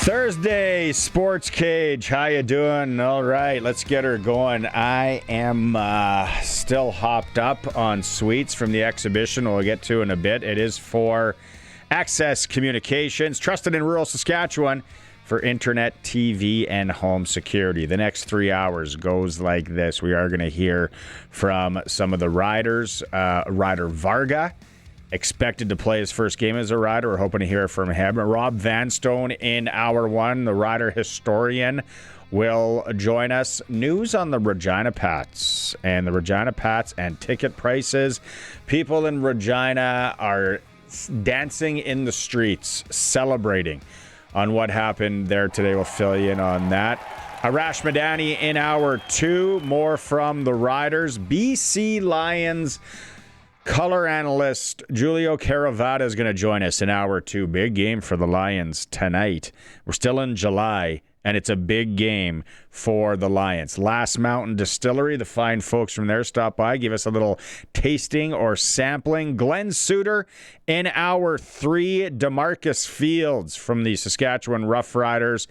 Thursday, SportsCage. How you doing? All right, let's get her going. I am still hopped up on suites from the exhibition we'll get to in a bit. It is for Access Communications, trusted in rural Saskatchewan for internet, TV, and home security. The next 3 hours goes like this. We are going to hear from some of the riders. Rider Varga, expected to play his first game as a rider. We're hoping to hear from him. Rob Vanstone in hour one, the rider historian, will join us. News on the Regina Pats and ticket prices. People in Regina are dancing in the streets, celebrating on what happened there today. We'll fill you in on that. Arash Madani in hour two. More from the riders. BC Lions color analyst Giulio Caravatta is going to join us in hour two. Big game for the Lions tonight. We're still in July, and it's a big game for the Lions. Last Mountain Distillery, the fine folks from there stop by, give us a little tasting or sampling. Glen Suitor in hour three. DeMarcus Fields from the Saskatchewan Roughriders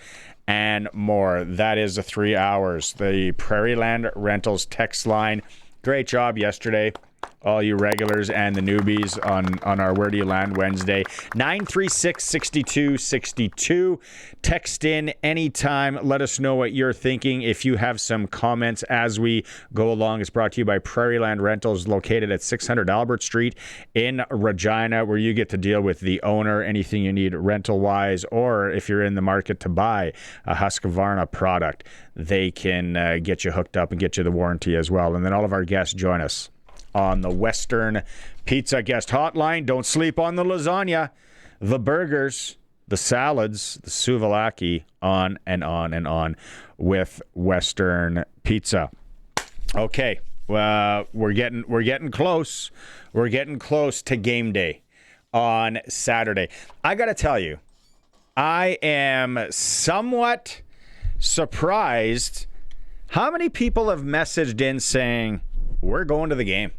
and more. That is the 3 hours. The Prairieland Rentals text line. Great job yesterday, all you regulars and the newbies on our Where Do You Land Wednesday. 936-6262. Text in anytime. Let us know what you're thinking. If you have some comments as we go along, it's brought to you by Prairieland Rentals, located at 600 Albert Street in Regina, where you get to deal with the owner, anything you need rental-wise, or if you're in the market to buy a Husqvarna product, they can get you hooked up and get you the warranty as well. And then all of our guests join us on the Western Pizza Guest Hotline. Don't sleep on the lasagna, the burgers, the salads, the souvlaki, on and on and on with Western Pizza. Okay, we're getting close. We're getting close to game day on Saturday. I got to tell you, I am somewhat surprised how many people have messaged in saying, we're going to the game.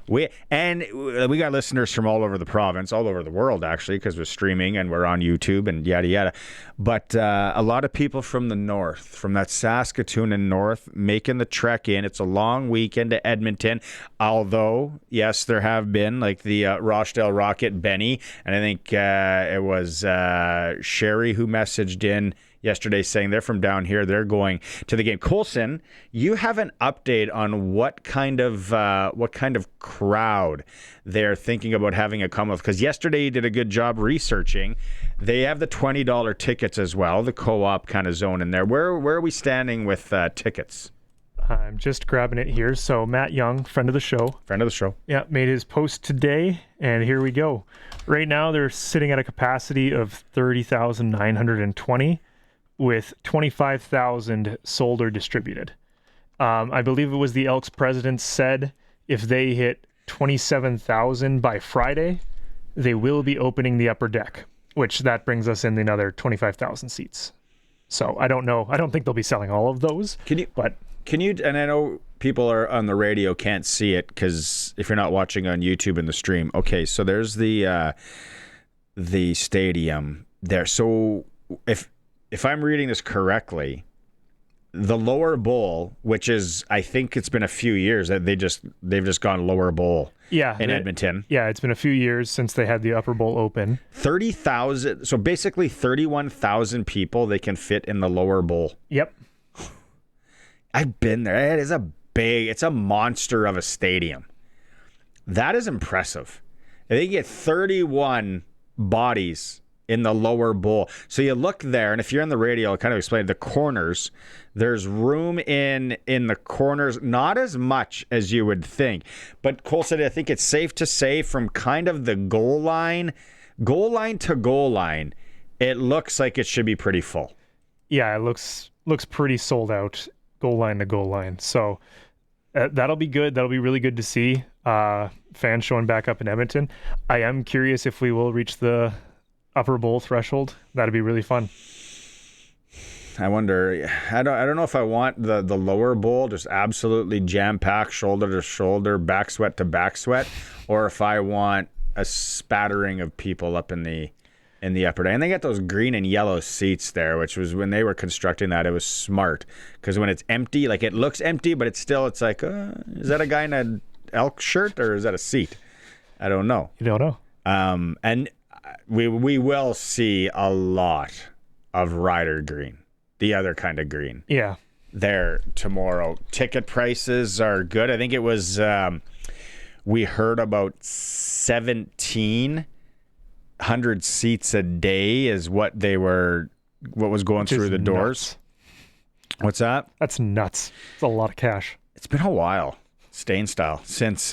We got listeners from all over the province, all over the world, actually, because we're streaming and we're on YouTube and yada, yada. But a lot of people from the north, from that Saskatoon and north, making the trek in. It's a long weekend to Edmonton, although, yes, there have been, like the Rochdale Rocket, Benny, and I think it was Sherry who messaged in yesterday saying they're from down here. They're going to the game. Coulson, you have an update on what kind of crowd they're thinking about having at Commonwealth? Because yesterday you did a good job researching. They have the $20 tickets as well, the co-op kind of zone in there. Where are we standing with tickets? I'm just grabbing it here. So Matt Young, friend of the show. Yeah, made his post today, and here we go. Right now they're sitting at a capacity of 30,920. with 25,000 sold or distributed. I believe it was the Elks president said if they hit 27,000 by Friday, they will be opening the upper deck, which that brings us in another 25,000 seats. So I don't know. I don't think they'll be selling all of those. Can you, and I know people are on the radio can't see it because if you're not watching on YouTube in the stream. Okay, so there's the stadium there. So if I'm reading this correctly, the lower bowl, which is, I think it's been a few years that they've just gone lower bowl in Edmonton. Yeah, it's been a few years since they had the upper bowl open. 30,000, so basically 31,000 people they can fit in the lower bowl. Yep. I've been there. It's a monster of a stadium. That is impressive. They get 31 bodies in the lower bowl. So you look there, and if you're on the radio, I'll kind of explain the corners. There's room in the corners, not as much as you would think. But Cole said, I think it's safe to say from kind of the goal line to goal line, it looks like it should be pretty full. Yeah, it looks pretty sold out, goal line to goal line. So that'll be good. That'll be really good to see. Fans showing back up in Edmonton. I am curious if we will reach the upper bowl threshold. That'd be really fun. I wonder. I don't know if I want the lower bowl just absolutely jam packed, shoulder to shoulder, back sweat to back sweat, or if I want a spattering of people up in the in the upper deck. And they got those green and yellow seats there, which was when they were constructing that, it was smart. Because when it's empty, like it looks empty, but it's like, is that a guy in an elk shirt or is that a seat? I don't know. You don't know. And we will see a lot of Rider green, the other kind of green. Yeah. There tomorrow. Ticket prices are good. I think it was, we heard about 1,700 seats a day is what was going through the doors. What's that? That's nuts. It's a lot of cash. It's been a while, staying style, since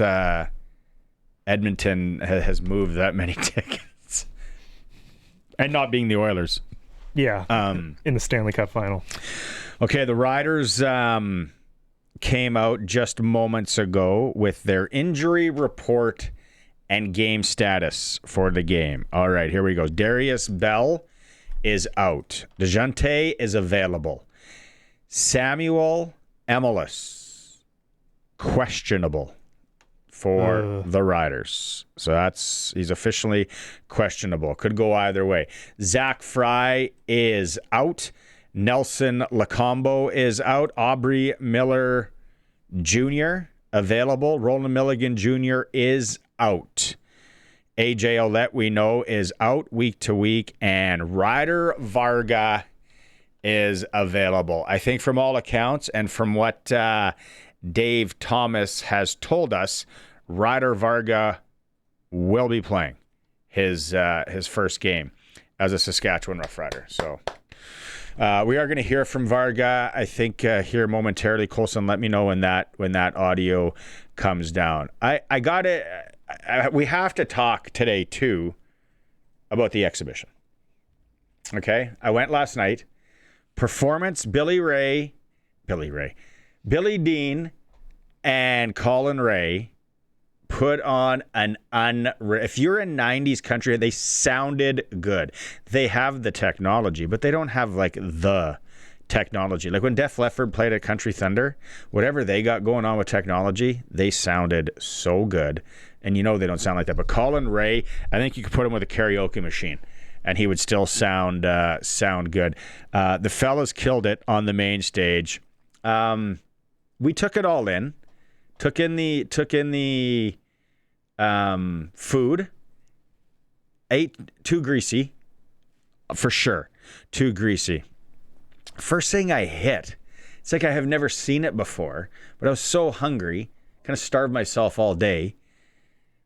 Edmonton has moved that many tickets. And not being the Oilers. Yeah, in the Stanley Cup final. Okay, the Riders came out just moments ago with their injury report and game status for the game. All right, here we go. Darius Bell is out. DeJounte is available. Samuel Emelis, questionable for the Riders. So he's officially questionable. Could go either way. Zach Fry is out. Nelson Lacombo is out. Aubrey Miller Jr. available. Roland Milligan Jr. is out. AJ Ouellette, we know, is out week to week. And Ryder Varga is available. I think from all accounts and from what Dave Thomas has told us, Ryder Varga will be playing his first game as a Saskatchewan Roughrider. So we are going to hear from Varga, I think, here momentarily. Colson, let me know when that audio comes down. I got it. We have to talk today too about the exhibition. Okay, I went last night. Performance: Billy Dean, and Colin Ray put on an if you're in 90s country, they sounded good. They have the technology, but they don't have like the technology. Like when Def Leppard played at Country Thunder, whatever they got going on with technology, they sounded so good. And you know they don't sound like that. But Colin Ray, I think you could put him with a karaoke machine and he would still sound good. The fellas killed it on the main stage. We took it all in. Took in the food. Ate too greasy, for sure. Too greasy. First thing I hit, it's like I have never seen it before, but I was so hungry, kind of starved myself all day,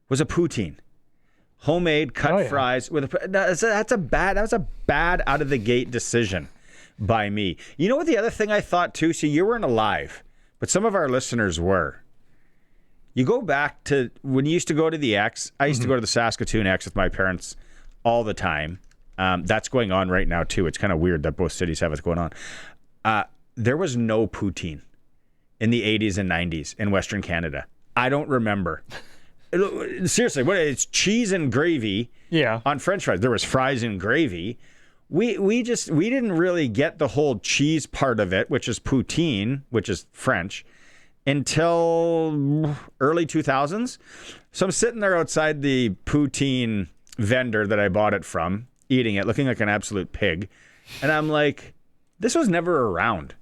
was a poutine. Homemade cut fries with that was a bad out of the gate decision by me. You know what the other thing I thought too? See, you weren't alive, but some of our listeners were. You go back to when you used to go to the X. I used to go to the Saskatoon X with my parents all the time. That's going on right now too. It's kind of weird that both cities have it going on. There was no poutine in the 80s and 90s in Western Canada. I don't remember. Seriously, it's cheese and gravy on French fries. There was fries and gravy. We didn't really get the whole cheese part of it, which is poutine, which is French, until early 2000s. So I'm sitting there outside the poutine vendor that I bought it from, eating it, looking like an absolute pig. And I'm like, this was never around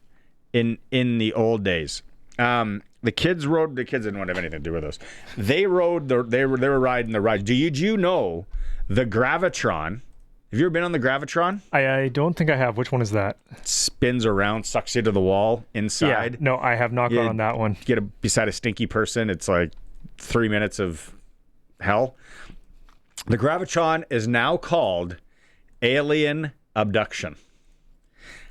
in the old days. The kids didn't want to have anything to do with us. They were riding the ride. Do you know the Gravitron? Have you ever been on the Gravitron? I don't think I have. Which one is that? It spins around, sucks you to the wall inside. Yeah, no, I have not gone on that one. Get beside a stinky person. It's like 3 minutes of hell. The Gravitron is now called Alien Abduction.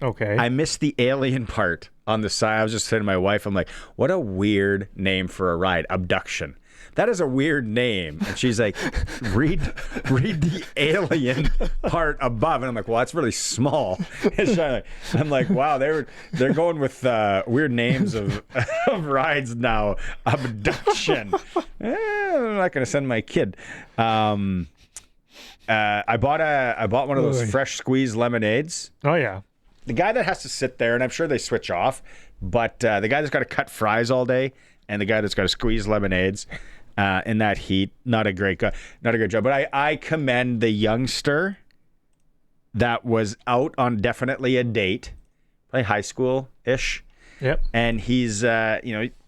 Okay. I missed the alien part on the side. I was just saying to my wife, I'm like, what a weird name for a ride. Abduction. That is a weird name. And she's like, read the alien part above. And I'm like, well, that's really small. And I'm like, wow, they're going with weird names of rides now. Abduction. I'm not going to send my kid. I bought one of those fresh squeezed lemonades. Oh yeah. The guy that has to sit there, and I'm sure they switch off, but the guy that's got to cut fries all day, and the guy that's got to squeeze lemonades in that heat, not a great job. But I commend the youngster that was out on definitely a date, probably high school-ish. Yep. And he's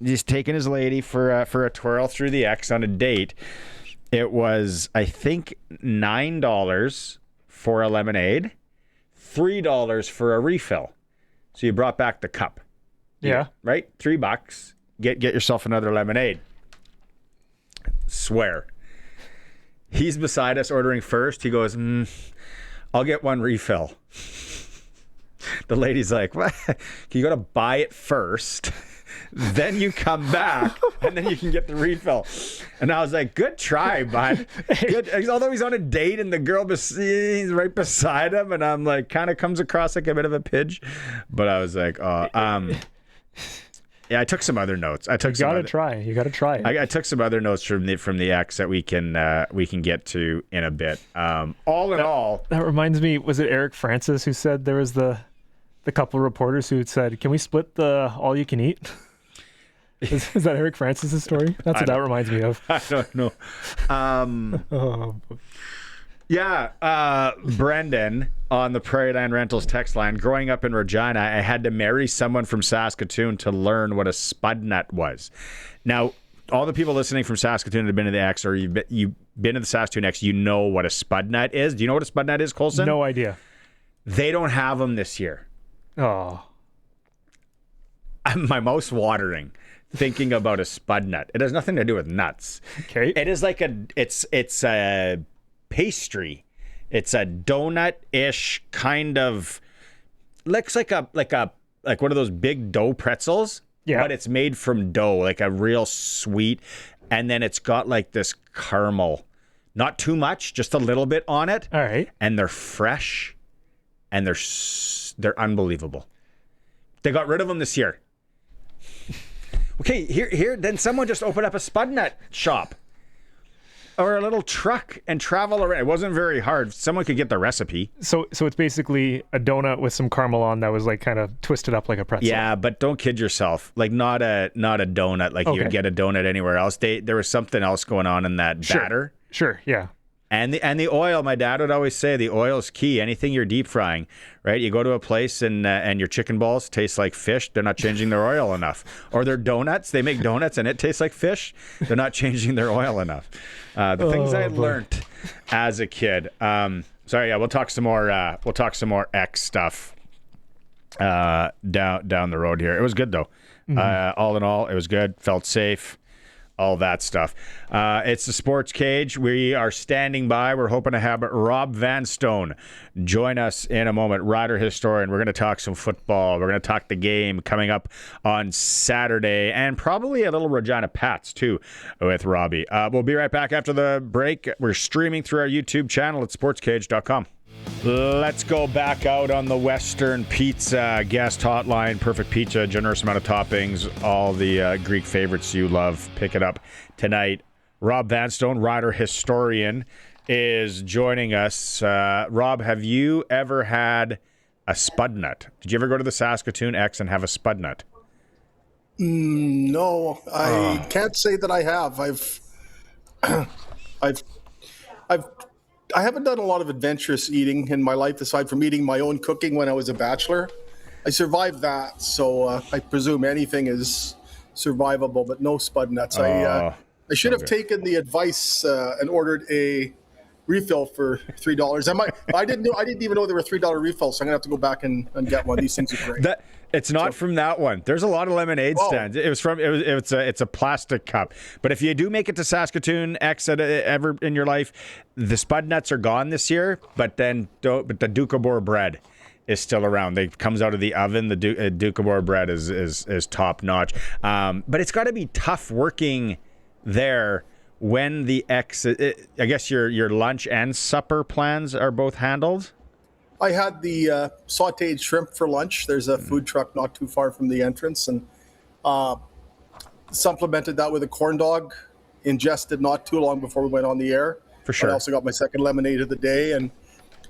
he's taking his lady for a twirl through the X on a date. It was, I think, $9 for a lemonade, $3 for a refill. So you brought back the cup. Yeah. Right? $3. Get yourself another lemonade. Swear. He's beside us ordering first. He goes, I'll get one refill. The lady's like, what? You got to buy it first, then you come back, and then you can get the refill. And I was like, good try, bud. Good. Although he's on a date and the girl he's right beside him, and I'm like, kind of comes across like a bit of a pidge. But I was like, yeah, I took some other notes. You gotta try it. I took some other notes from the X that we can get to in a bit. All in all, that reminds me. Was it Eric Francis who said there was the couple of reporters who had said, "Can we split the all you can eat?" Is that Eric Francis's story? That's what that reminds me of. I don't know. Yeah, Brendan on the Prairie Land Rentals text line. Growing up in Regina, I had to marry someone from Saskatoon to learn what a spud nut was. Now, all the people listening from Saskatoon that have been to the X, or you've been to the Saskatoon X, you know what a spud nut is. Do you know what a spud nut is, Colson? No idea. They don't have them this year. Oh. My mouth's watering thinking about a spud nut. It has nothing to do with nuts. Okay. It is like it's a pastry. It's a donut-ish kind of, looks like one of those big dough pretzels. Yeah. But it's made from dough, like a real sweet, and then it's got like this caramel. Not too much, just a little bit on it. All right. And they're fresh, and they're unbelievable. They got rid of them this year. Okay, here. Then someone just opened up a spud nut shop or a little truck and travel around. It wasn't very hard. Someone could get the recipe. So it's basically a donut with some caramel on that was like kind of twisted up like a pretzel. Yeah, but don't kid yourself. Like not a donut like you would get a donut anywhere else. There was something else going on in that batter. Sure, yeah. And the oil, my dad would always say, the oil is key. Anything you're deep frying, right? You go to a place and your chicken balls taste like fish. They're not changing their oil enough. Or their donuts, they make donuts and it tastes like fish. They're not changing their oil enough. The things I had learned as a kid. Sorry, yeah, we'll talk some more X stuff down the road here. It was good though. Mm-hmm. All in all, it was good. Felt safe. All that stuff. It's the Sports Cage. We are standing by. We're hoping to have Rob Vanstone join us in a moment. Rider Historian. We're going to talk some football. We're going to talk the game coming up on Saturday, and probably a little Regina Pats too with Robbie. We'll be right back after the break. We're streaming through our YouTube channel at sportscage.com. Let's go back out on the Western Pizza guest hotline. Perfect pizza, generous amount of toppings, all the Greek favorites you love. Pick it up tonight. Rob Vanstone, Rider Historian, is joining us. Rob, have you ever had a spud nut? Did you ever go to the Saskatoon X and have a spud nut? No, I can't say that I have. I haven't done a lot of adventurous eating in my life aside from eating my own cooking when I was a bachelor. I survived that, so I presume anything is survivable, but no spud nuts. I should have taken the advice and ordered a refill for $3. I didn't even know there were $3 refills, so I'm gonna have to go back and get one. These things are great. It's not from that one. There's a lot of lemonade stands. It's a plastic cup. But if you do make it to Saskatoon X ever in your life, the spud nuts are gone this year. But the Doukhobor bread is still around. It comes out of the oven. The Doukhobor bread is top notch. But it's got to be tough working there when the X. I guess your lunch and supper plans are both handled. I had the sautéed shrimp for lunch. There's a food truck not too far from the entrance, and supplemented that with a corn dog, ingested not too long before we went on the air. For sure. I also got my second lemonade of the day, and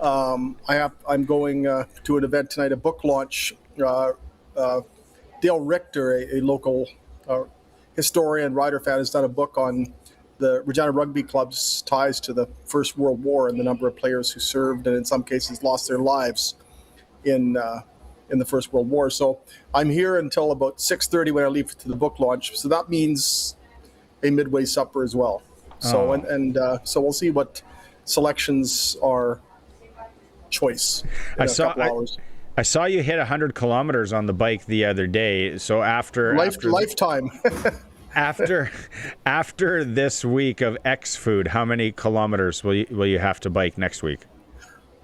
I'm going to an event tonight, a book launch. Dale Richter, a local historian, rider fan, has done a book on the Regina Rugby Club's ties to the First World War and the number of players who served and in some cases lost their lives in the First World War. So I'm here until about 6:30 when I leave to the book launch. So that means a midway supper as well. So so we'll see what selections are choice in a couple hours. I saw you hit 100 kilometers on the bike the other day. So lifetime. After this week of X food, how many kilometers will you have to bike next week?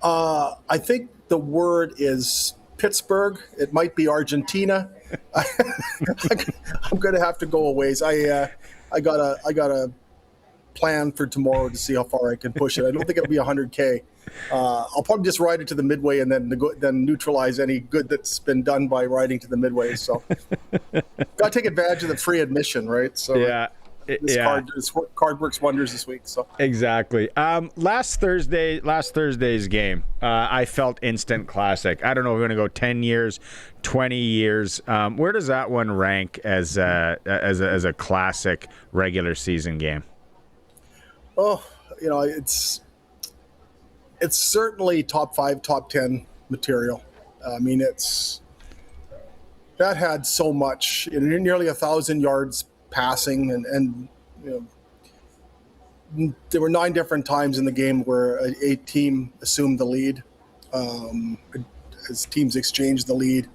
I think the word is Pittsburgh. It might be Argentina. I'm going to have to go a ways. I got a plan for tomorrow to see how far I can push it. I don't think it'll be 100K. I'll probably just ride it to the midway and then neutralize any good that's been done by riding to the midway. So got to take advantage of the free admission, right? So yeah. This card works wonders this week. So exactly. Last Thursday's game, I felt instant classic. I don't know if we're going to go 10 years, 20 years. Where does that one rank as a classic regular season game? Oh, it's certainly top 5, top 10 material. I mean, that had so much, nearly 1,000 yards passing, and there were 9 different times in the game where a team assumed the lead, as teams exchanged the lead.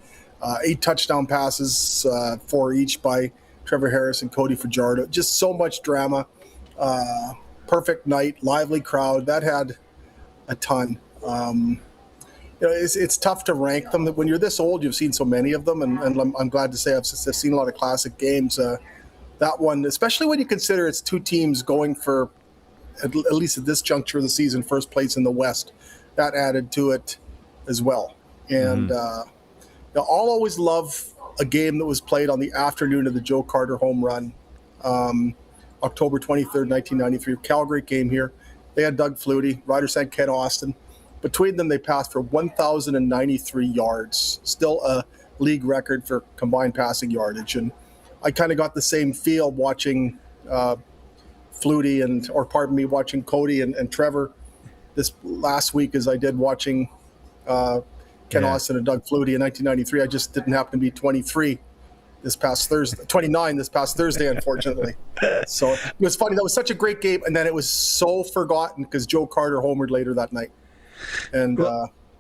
8 touchdown passes, 4 each by Trevor Harris and Cody Fajardo. Just so much drama. Perfect night, lively crowd. That had a ton. It's tough to rank them. When you're this old, you've seen so many of them, and I'm glad to say I've seen a lot of classic games. That one, especially when you consider it's 2 teams going for, at least at this juncture of the season, first place in the West, that added to it as well. And I'll always love a game that was played on the afternoon of the Joe Carter home run. October 23rd, 1993. Calgary came here. They had Doug Flutie. Riders had Ken Austin. Between them, they passed for 1,093 yards, still a league record for combined passing yardage. And I kind of got the same feel watching Flutie watching Cody and Trevor this last week as I did watching Ken Austin and Doug Flutie in 1993. I just didn't happen to be 23 this past Thursday, 29 this past Thursday, unfortunately. So it was funny. That was such a great game, and then it was so forgotten because Joe Carter homered later that night. And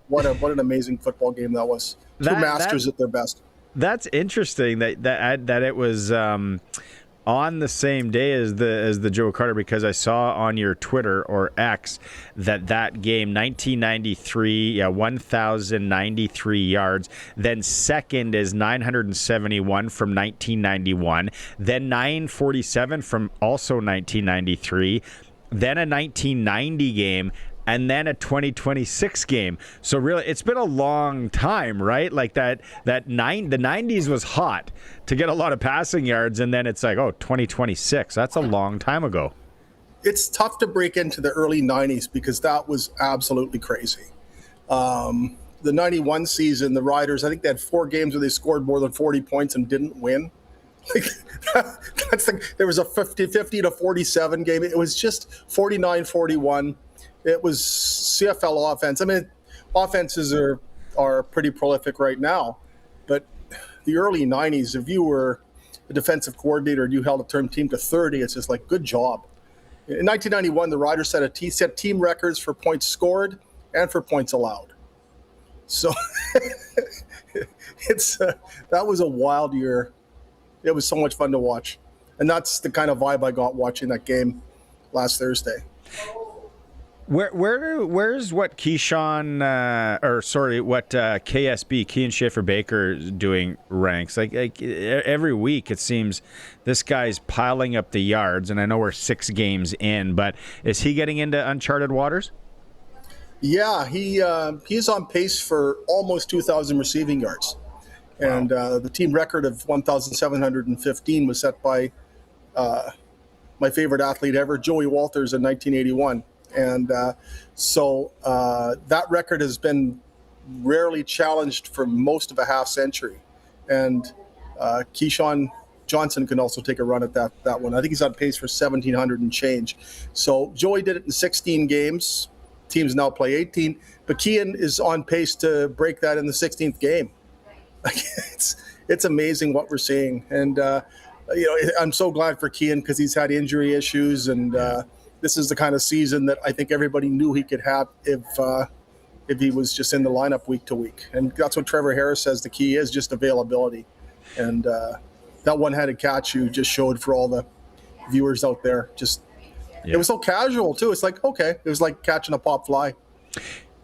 what an amazing football game that was. Two masters at their best. That's interesting that it was on the same day as the Joe Carter, because I saw on your Twitter or X that game 1993, 1,093 yards. Then second is 971 from 1991. Then 947 from also 1993. Then a 1990 game. And then a 2026 game. So really, it's been a long time, right? Like the 90s was hot to get a lot of passing yards, and then it's like, 2026. That's a long time ago. It's tough to break into the early 90s because that was absolutely crazy. The 91 season, the Riders, I think they had 4 games where they scored more than 40 points and didn't win. There was a 50 to 47 game. It was just 49-41. It was CFL offense. I mean, offenses are pretty prolific right now, but the early 90s, if you were a defensive coordinator and you held a term team to 30, it's just like, good job. In 1991, the Riders set team records for points scored and for points allowed. So that was a wild year. It was so much fun to watch, and that's the kind of vibe I got watching that game last Thursday. Where's what Keyshawn what KSB, Kean Schaefer Baker is doing ranks? Like every week it seems this guy's piling up the yards, and I know we're 6 games in, but is he getting into uncharted waters? Yeah, he's on pace for almost 2,000 receiving yards. Wow. And the team record of 1,715 was set by my favorite athlete ever, Joey Walters, in 1981. And so that record has been rarely challenged for most of a half century. And Keyshawn Johnson can also take a run at that one. I think he's on pace for 1,700 and change. So Joey did it in 16 games. Teams now play 18. But Kean is on pace to break that in the 16th game. It's amazing what we're seeing. And, I'm so glad for Kean because he's had injury issues. And this is the kind of season that I think everybody knew he could have if he was just in the lineup week to week. And that's what Trevor Harris says the key is, just availability. And that one-handed catch you just showed for all the viewers out there. It was so casual, too. It's like, okay, it was like catching a pop fly.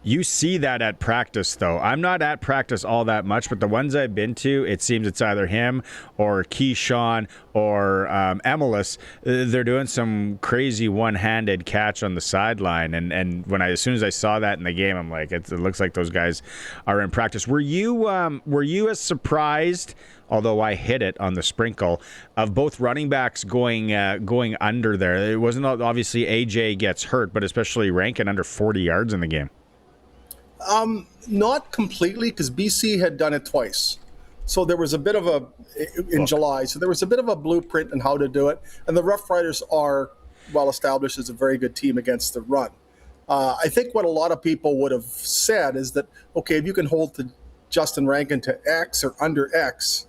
You see that at practice, though. I'm not at practice all that much, but the ones I've been to, it seems it's either him or Keyshawn or Emilus. They're doing some crazy one-handed catch on the sideline, and as soon as I saw that in the game, I'm like, it looks like those guys are in practice. Were you as surprised, although I hit it on the sprinkle, of both running backs going under there? It wasn't obviously AJ gets hurt, but especially Rankin under 40 yards in the game. Not completely, because BC had done it twice. So there was a bit of July. So there was a bit of a blueprint on how to do it. And the Roughriders are well established as a very good team against the run. I think what a lot of people would have said is that, okay, if you can hold to Justin Rankin to X or under X,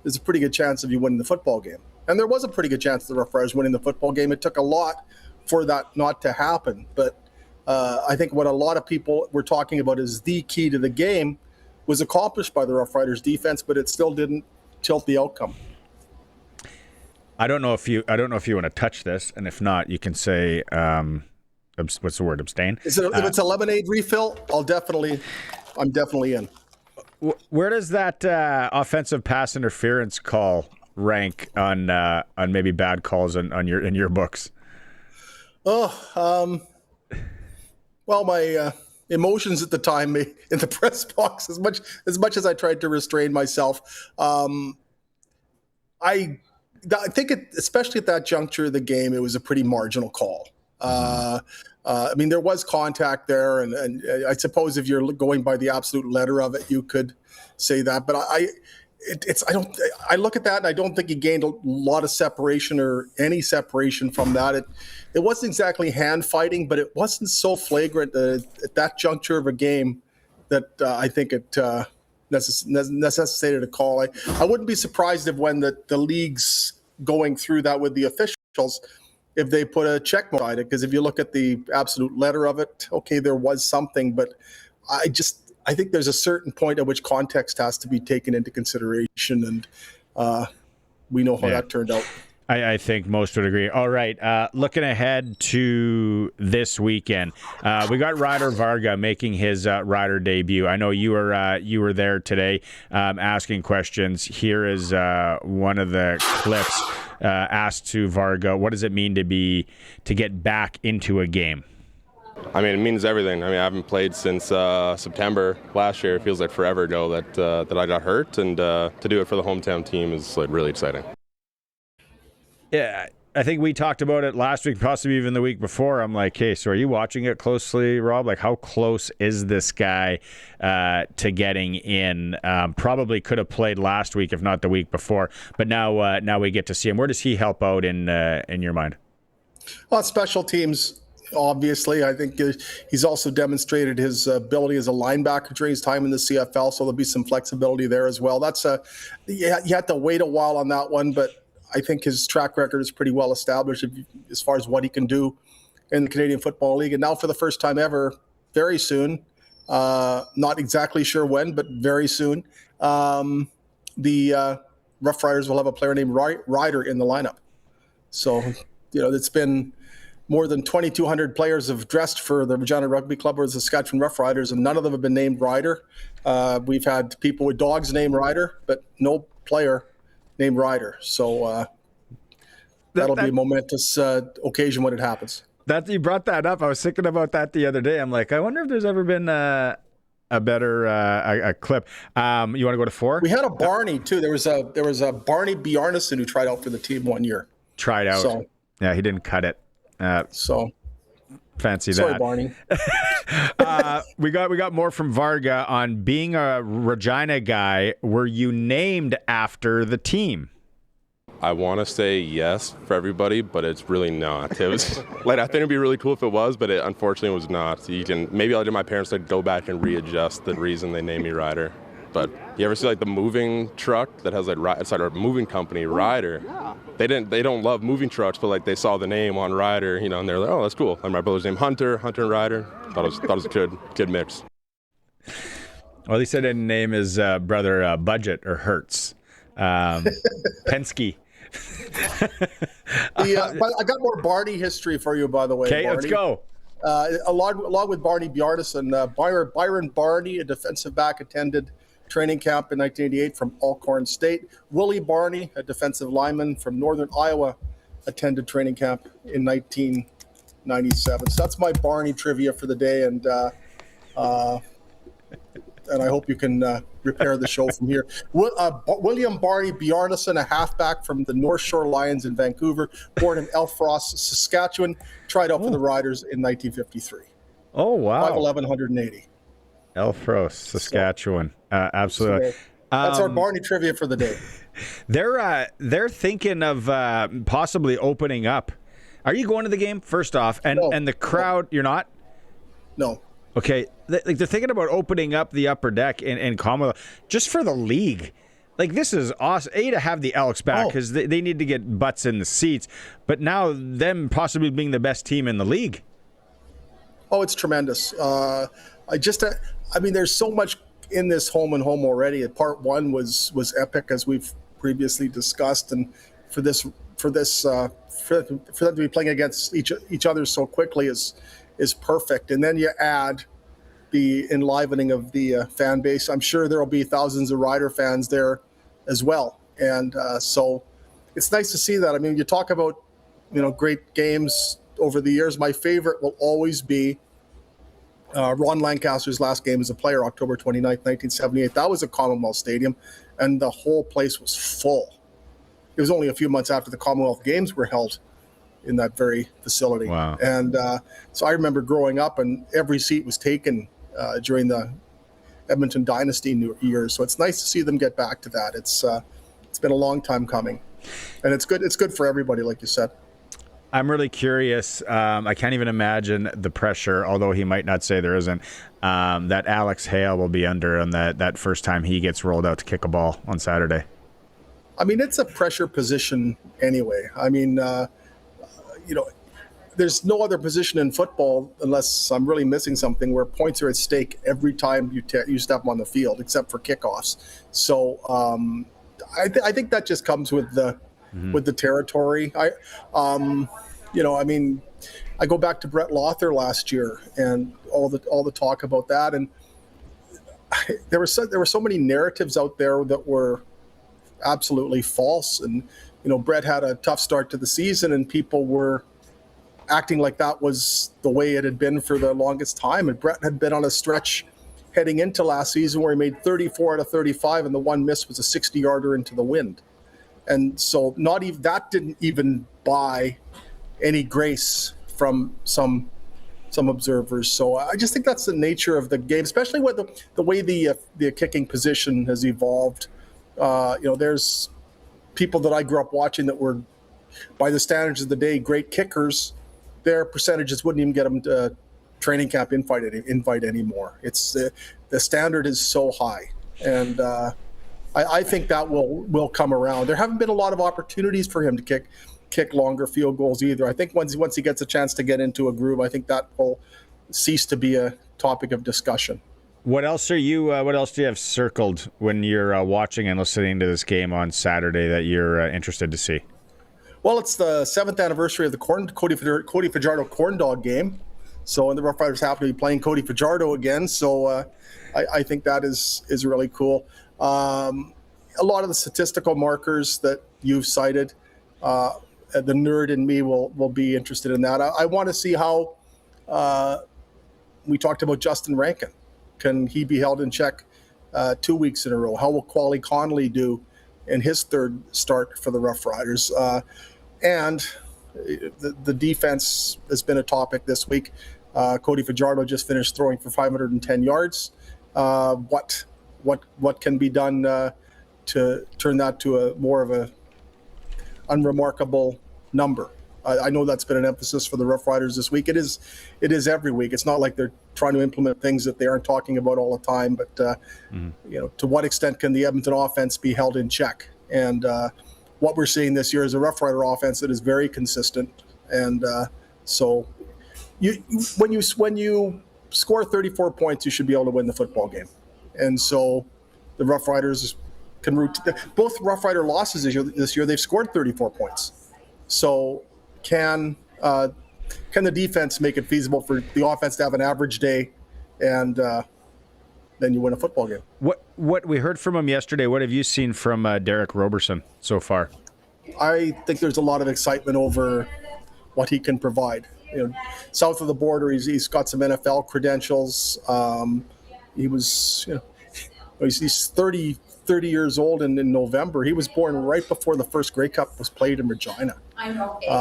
there's a pretty good chance of you winning the football game. And there was a pretty good chance of the Roughriders winning the football game. It took a lot for that not to happen. But I think what a lot of people were talking about is the key to the game was accomplished by the Roughriders defense, but it still didn't tilt the outcome. I don't know if you want to touch this, and if not, you can say what's the word? Abstain. If it's a lemonade refill, I'm definitely in. Where does that offensive pass interference call rank on maybe bad calls in your books? Well, my emotions at the time in the press box, as much as I tried to restrain myself, I think especially at that juncture of the game, it was a pretty marginal call. I mean, there was contact there, and I suppose if you're going by the absolute letter of it, you could say that. But I look at that and I don't think he gained a lot of separation or any separation from that. It wasn't exactly hand fighting, but it wasn't so flagrant at that juncture of a game that I think it necessitated a call. I wouldn't be surprised if when the league's going through that with the officials, if they put a check mark on it, because if you look at the absolute letter of it, okay, there was something, but I think there's a certain point at which context has to be taken into consideration, and we know how that turned out. I think most would agree. All right, looking ahead to this weekend, we got Ryder Varga making his Rider debut. I know you were there today asking questions. Here is one of the clips asked to Varga. What does it mean to get back into a game? I mean, it means everything. I mean, I haven't played since September last year. It feels like forever ago that I got hurt, and to do it for the hometown team is like really exciting. Yeah, I think we talked about it last week, possibly even the week before. I'm like, hey, so are you watching it closely, Rob? Like, how close is this guy to getting in? Probably could have played last week, if not the week before. But now we get to see him. Where does he help out in your mind? Well, special teams. Obviously, I think he's also demonstrated his ability as a linebacker during his time in the CFL, so there'll be some flexibility there as well. You had to wait a while on that one, but I think his track record is pretty well established as far as what he can do in the Canadian Football League. And now for the first time ever, very soon, not exactly sure when, but very soon, the Roughriders will have a player named Ryder in the lineup. So, it's been more than 2,200 players have dressed for the Regina Rugby Club or the Saskatchewan Roughriders, and none of them have been named Ryder. We've had people with dogs named Ryder, but no player named Ryder. So that'll be a momentous occasion when it happens. That you brought that up. I was thinking about that the other day. I'm like, I wonder if there's ever been a better a clip. You want to go to 4? We had a Barney too. There was a Barney Bjarnason who tried out for the team one year. Tried out. So, yeah, he didn't cut it. Fancy sorry, that. Barney. We got more from Varga on being a Regina guy. Were you named after the team? I want to say yes for everybody, but it's really not. It was like, I think it'd be really cool if it was, but it unfortunately was not. Maybe I'll do my parents to go back and readjust the reason they named me Ryder. But you ever see like the moving truck that has like it's like a moving company, Ryder? Yeah. They don't love moving trucks, but like they saw the name on Ryder, and they're like, oh, that's cool. And my brother's named Hunter and Ryder. Thought it was a good mix. Well, at least I didn't name his brother Budget or Hertz. Penske. But I got more Barney history for you, by the way. Okay, let's go. Along with Barney Bjarnason, Byron Barney, a defensive back, attended training camp in 1988 from Alcorn State. Willie Barney, a defensive lineman from Northern Iowa, attended training camp in 1997. So that's my Barney trivia for the day, and I hope you can repair the show from here. William Barney Bjarnason, a halfback from the North Shore Lions in Vancouver, born in Elfrost, Saskatchewan, tried out for the Riders in 1953. Oh, wow. 5'11", 180. Elfrost, Saskatchewan. Absolutely. So that's our Barney trivia for the day. They're thinking of possibly opening up. Are you going to the game, first off? And the crowd, you're not? No. Okay, they're thinking about opening up the upper deck in Commonwealth just for the league. Like, this is awesome. To have the Elks back because they need to get butts in the seats, but now them possibly being the best team in the league. Oh, it's tremendous. There's so much in this home and home already. Part one was epic, as we've previously discussed, and for them to be playing against each other so quickly is perfect. And then you add the enlivening of the fan base. I'm sure there will be thousands of Rider fans there as well. And so it's nice to see that. I mean, you talk about, great games over the years. My favorite will always be Ron Lancaster's last game as a player, October 29th, 1978. That was at Commonwealth Stadium, and the whole place was full. It was only a few months after the Commonwealth Games were held in that very facility. Wow. And so I remember growing up, and every seat was taken during the Edmonton Dynasty years. So it's nice to see them get back to that. It's been a long time coming, and it's good. It's good for everybody, like you said. I'm really curious. I can't even imagine the pressure, although he might not say there isn't, that Alex Hale will be under on that first time he gets rolled out to kick a ball on Saturday. I mean, it's a pressure position anyway. I mean, there's no other position in football, unless I'm really missing something, where points are at stake every time you step on the field, except for kickoffs. So I think that just comes with the territory. I go back to Brett Lothar last year and all the talk about that, and there were so many narratives out there that were absolutely false. And Brett had a tough start to the season, and people were acting like that was the way it had been for the longest time. And Brett had been on a stretch heading into last season where he made 34 out of 35, and the one miss was a 60-yarder into the wind. And so that didn't even buy any grace from some observers. So I just think that's the nature of the game, especially with the way the kicking position has evolved. There's people that I grew up watching that were, by the standards of the day, great kickers. Their percentages wouldn't even get them to training camp invite anymore. It's the standard is so high, and I think that will come around. There haven't been a lot of opportunities for him to kick longer field goals either. I think once he gets a chance to get into a groove, I think that will cease to be a topic of discussion. What else do you have circled when you're watching and listening to this game on Saturday that you're interested to see? Well, it's the 7th anniversary of the Cody Fajardo Corn Dog game. So, and the Roughriders happen to be playing Cody Fajardo again. So I think that is really cool. A lot of the statistical markers that you've cited, the nerd in me will be interested in that. I want to see how we talked about Justin Rankin. Can he be held in check 2 weeks in a row? How will Quali Connolly do in his third start for the Roughriders? And the defense has been a topic this week. Cody Fajardo just finished throwing for 510 yards. What can be done to turn that to more of unremarkable number. I know that's been an emphasis for the Roughriders this week. It is every week. It's not like they're trying to implement things that they aren't talking about all the time. But to what extent can the Edmonton offense be held in check? And what we're seeing this year is a Roughrider offense that is very consistent. And so when you score 34 points, you should be able to win the football game. And so the Roughriders can both Roughrider losses this year. They've scored 34 points. So can the defense make it feasible for the offense to have an average day, and then you win a football game? What we heard from him yesterday, what have you seen from Derek Roberson so far? I think there's a lot of excitement over what he can provide. South of the border, he's got some NFL credentials. He was, he's 30 years old, and in November he was born right before the first Grey Cup was played in Regina.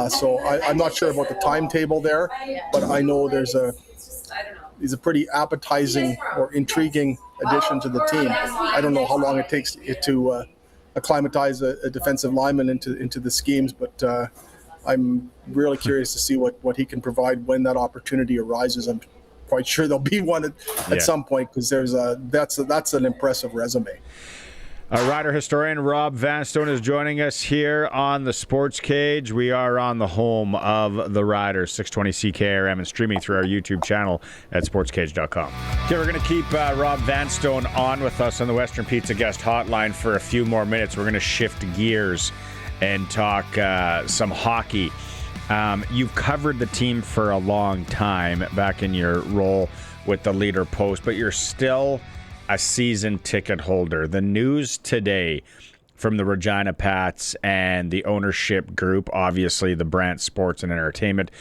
So I'm not sure about the timetable there, but I know he's a pretty appetizing or intriguing addition to the team. I don't know how long it takes to acclimatize a defensive lineman into the schemes, but I'm really curious to see what he can provide when that opportunity arises. I'm quite sure there'll be one at some point, because that's an impressive resume. Rider historian Rob Vanstone is joining us here on the Sports Cage. We are on the home of the Riders, 620 CKRM, and streaming through our YouTube channel at sportscage.com. Okay, we're going to keep Rob Vanstone on with us on the Western Pizza Guest Hotline for a few more minutes. We're going to shift gears and talk some hockey. You've covered the team for a long time back in your role with the Leader Post, but you're still a season ticket holder. The news today from the Regina Pats and the ownership group, obviously the Brant Sports and Entertainment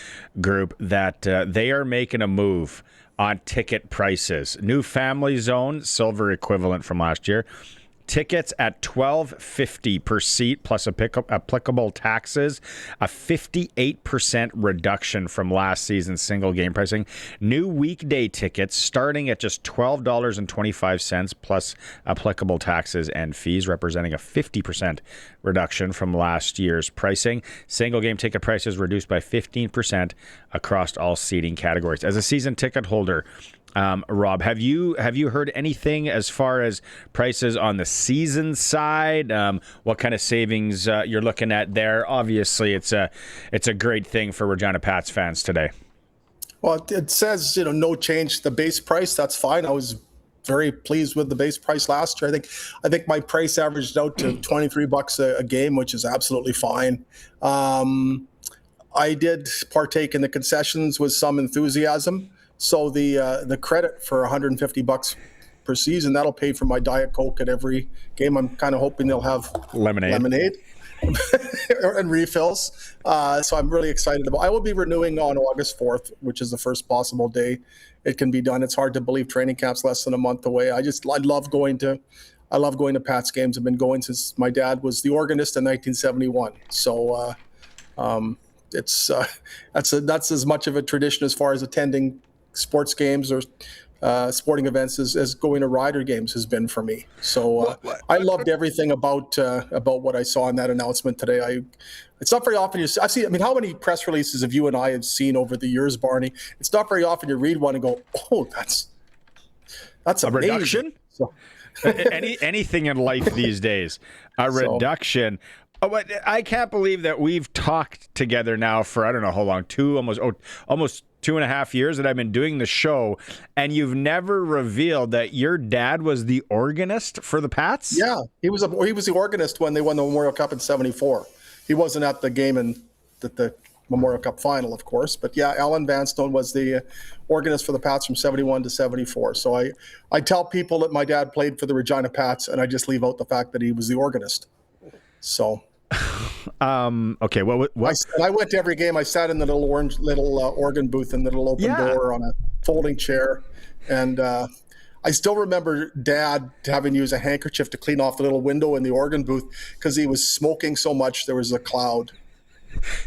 Group, that they are making a move on ticket prices. New family zone, silver equivalent from last year. Tickets at $12.50 per seat plus applicable taxes, a 58% reduction from last season's single game pricing. New weekday tickets starting at just $12.25 plus applicable taxes and fees, representing a 50% reduction from last year's pricing. Single game ticket prices reduced by 15% across all seating categories. As a season ticket holder, Rob, have you heard anything as far as prices on the season side? What kind of savings you're looking at there? Obviously, it's a great thing for Regina Pats fans today. Well, it says no change to the base price. That's fine. I was very pleased with the base price last year. I think my price averaged out to $23 a game, which is absolutely fine. I did partake in the concessions with some enthusiasm. So the credit for $150 per season, that'll pay for my Diet Coke at every game. I'm kind of hoping they'll have lemonade and refills. So I'm really excited about. I will be renewing on August 4th, which is the first possible day it can be done. It's hard to believe training camp's less than a month away. I love going to Pats games. I've been going since my dad was the organist in 1971. So that's as much of a tradition as far as attending sports games or sporting events as going to Rider games has been for me. So I loved everything about what I saw in that announcement today. It's not very often I've seen. I mean, how many press releases have you and I have seen over the years, Barney? It's not very often you read one and go, "Oh, that's a amazing." Reduction." So. Anything in life these days, a reduction. Oh, but I can't believe that we've talked together now for I don't know how long, almost 2.5 years that I've been doing the show, and you've never revealed that your dad was the organist for the Pats? Yeah, he was the organist when they won the Memorial Cup in '74. He wasn't at the game in the Memorial Cup final, of course, but yeah, Alan Vanstone was the organist for the Pats from '71 to '74. So I tell people that my dad played for the Regina Pats, and I just leave out the fact that he was the organist. So. Okay. What? I went to every game. I sat in the little organ booth in the little open door on a folding chair, and I still remember Dad having to use a handkerchief to clean off the little window in the organ booth because he was smoking so much there was a cloud.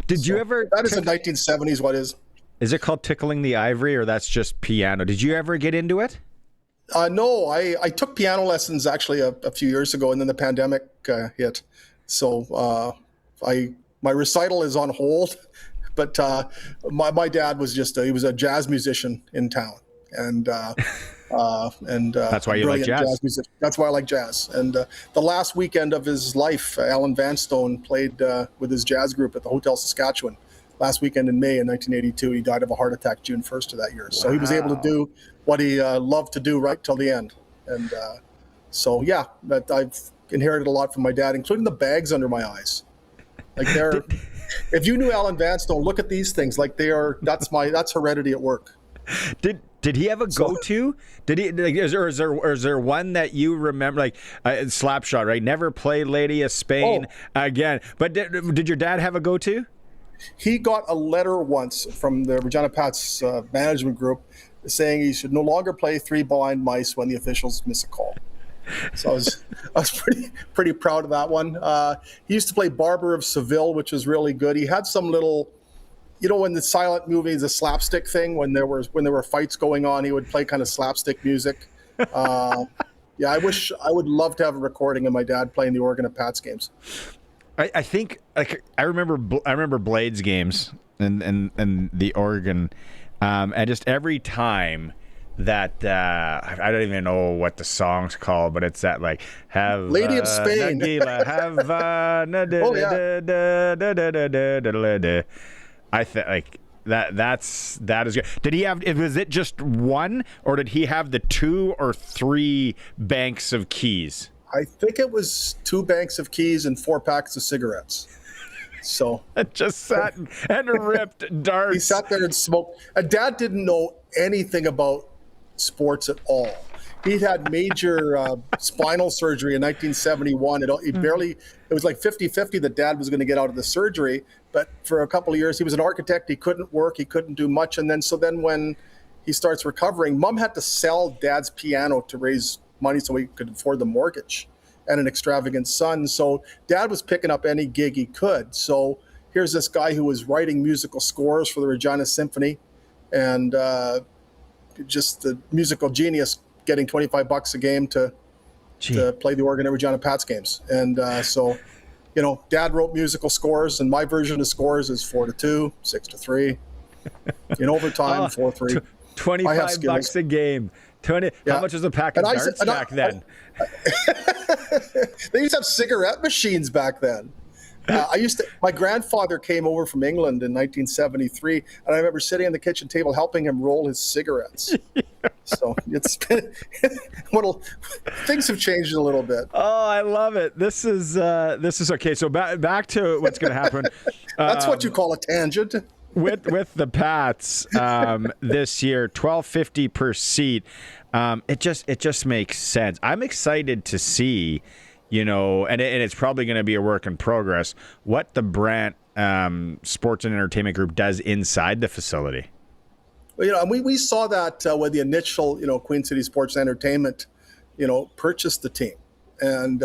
Did you ever? That is the 1970s. What is? Is it called tickling the ivory, or that's just piano? Did you ever get into it? No, I took piano lessons actually a few years ago, and then the pandemic hit. So I my recital is on hold. But my dad was he was a jazz musician in town, and that's why you like jazz musician. That's why I like jazz. And the last weekend of his life, Alan Vanstone played with his jazz group at the Hotel Saskatchewan. Last weekend in May in 1982, he died of a heart attack June 1st of that year. So he was able to do what he loved to do right till the end. And so yeah, that I've inherited a lot from my dad, including the bags under my eyes. Like they're. If you knew Alan Vanstone, look at these things. Like that's heredity at work. Did he have a go-to? Did he? Like, is there one that you remember? Like Slapshot, right? Never play Lady of Spain again. But did your dad have a go-to? He got a letter once from the Regina Pats management group saying he should no longer play Three Blind Mice when the officials miss a call. So I was pretty proud of that one. He used to play Barber of Seville, which was really good. He had some little, in the silent movies, the slapstick thing, when there were fights going on, he would play kind of slapstick music. I would love to have a recording of my dad playing the organ at Pats games. I think I remember Blades games and the organ, and just every time that I don't even know what the song's called, but it's that like have Lady of Spain. Nagila, have I think like that is good. Did he have? Was it just one, or did he have the 2 or 3 banks of keys? I think it was 2 banks of keys and 4 packs of cigarettes. So it just sat and ripped darts. He sat there and smoked. And Dad didn't know anything about sports at all. He'd had major spinal surgery in 1971. It was like 50-50 that Dad was going to get out of the surgery. But for a couple of years, he was an architect. He couldn't work. He couldn't do much. And then when he starts recovering, Mom had to sell Dad's piano to raise money so he could afford the mortgage and an extravagant son. So Dad was picking up any gig he could. So here's this guy who was writing musical scores for the Regina Symphony, and just the musical genius, getting $25 a game to play the organ at Regina Pats games. And so Dad wrote musical scores, and my version of scores is 4-2, 6-3, in overtime, 4-3. $25 a game. How much was a pack of darts back then? They used to have cigarette machines back then. My grandfather came over from England in 1973, and I remember sitting on the kitchen table helping him roll his cigarettes. So it's been, things have changed a little bit. Oh, I love it. This is okay. So back to what's going to happen. That's what you call a tangent. with the Pats this year, $12.50 per seat. It just makes sense. I'm excited to see, and it's probably going to be a work in progress, what the Brant Sports and Entertainment Group does inside the facility. Well, and we saw that when the initial, Queen City Sports and Entertainment, purchased the team, and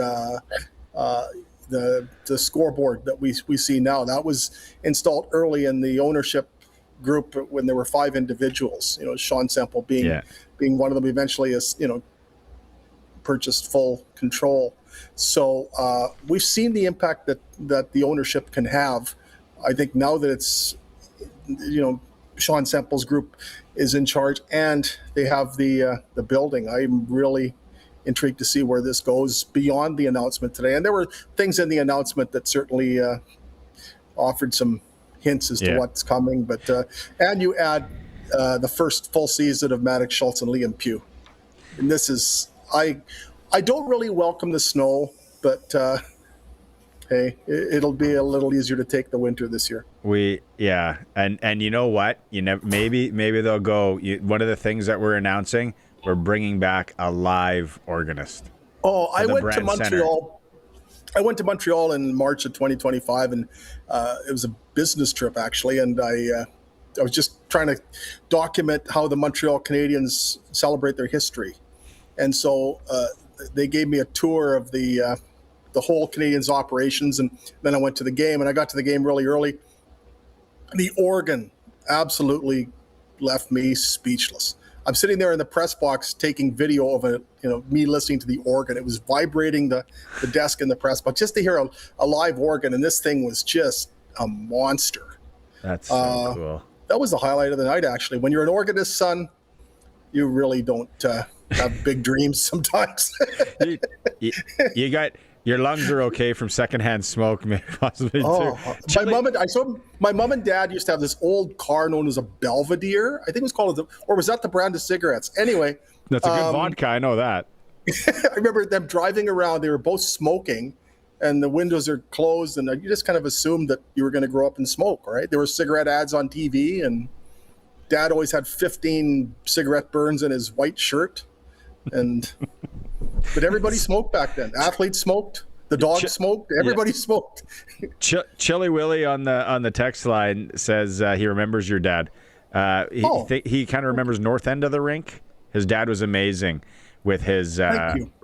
the scoreboard that we see now, that was installed early in the ownership group when there were 5 individuals. Sean Semple being one of them. Eventually, purchased full control. So we've seen the impact that the ownership can have. I think now that it's Sean Semple's group is in charge and they have the building, I'm really intrigued to see where this goes beyond the announcement today. And there were things in the announcement that certainly offered some hints as to what's coming. But and you add the first full season of Maddox Schultz and Liam Pugh. And this is, I don't really welcome the snow, but hey, it'll be a little easier to take the winter this year. And you know what? Maybe they'll go. One of the things that we're announcing, we're bringing back a live organist. Oh, I went to Montreal. I went to Montreal in March of 2025, and it was a business trip actually, and I was just trying to document how the Montreal Canadiens celebrate their history, and so they gave me a tour of the whole Canadiens operations, and then I went to the game, and I got to the game really early. The organ absolutely left me speechless. I'm sitting there in the press box taking video of it, me listening to the organ. It was vibrating the desk in the press box just to hear a live organ, and this thing was just a monster. That's so cool. That was the highlight of the night, actually. When you're an organist, son, you really don't have big dreams sometimes. you got your lungs are okay from secondhand smoke, maybe possibly too. My mom and dad used to have this old car known as a Belvedere. I think it was called, or was that the brand of cigarettes? Anyway, that's a good vodka. I know that. I remember them driving around. They were both smoking, and the windows are closed, and you just kind of assumed that you were going to grow up and smoke, right? There were cigarette ads on TV, and Dad always had 15 cigarette burns in his white shirt, but everybody smoked back then. Athletes smoked, the dog smoked, everybody smoked. Chili Willie on the text line says he remembers your dad. He kind of remembers north end of the rink. His dad was amazing with his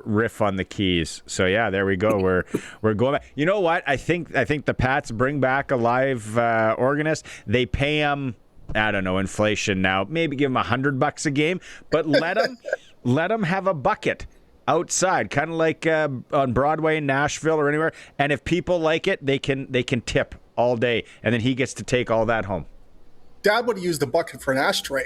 riff on the keys. So yeah, there we go. We're going back. You know what? I think the Pats bring back a live organist. They pay him, I don't know, inflation now. Maybe give him $100 a game, but let him have a bucket outside, kind of like on Broadway in Nashville or anywhere. And if people like it, they can tip all day, and then he gets to take all that home. Dad would have used the bucket for an ashtray.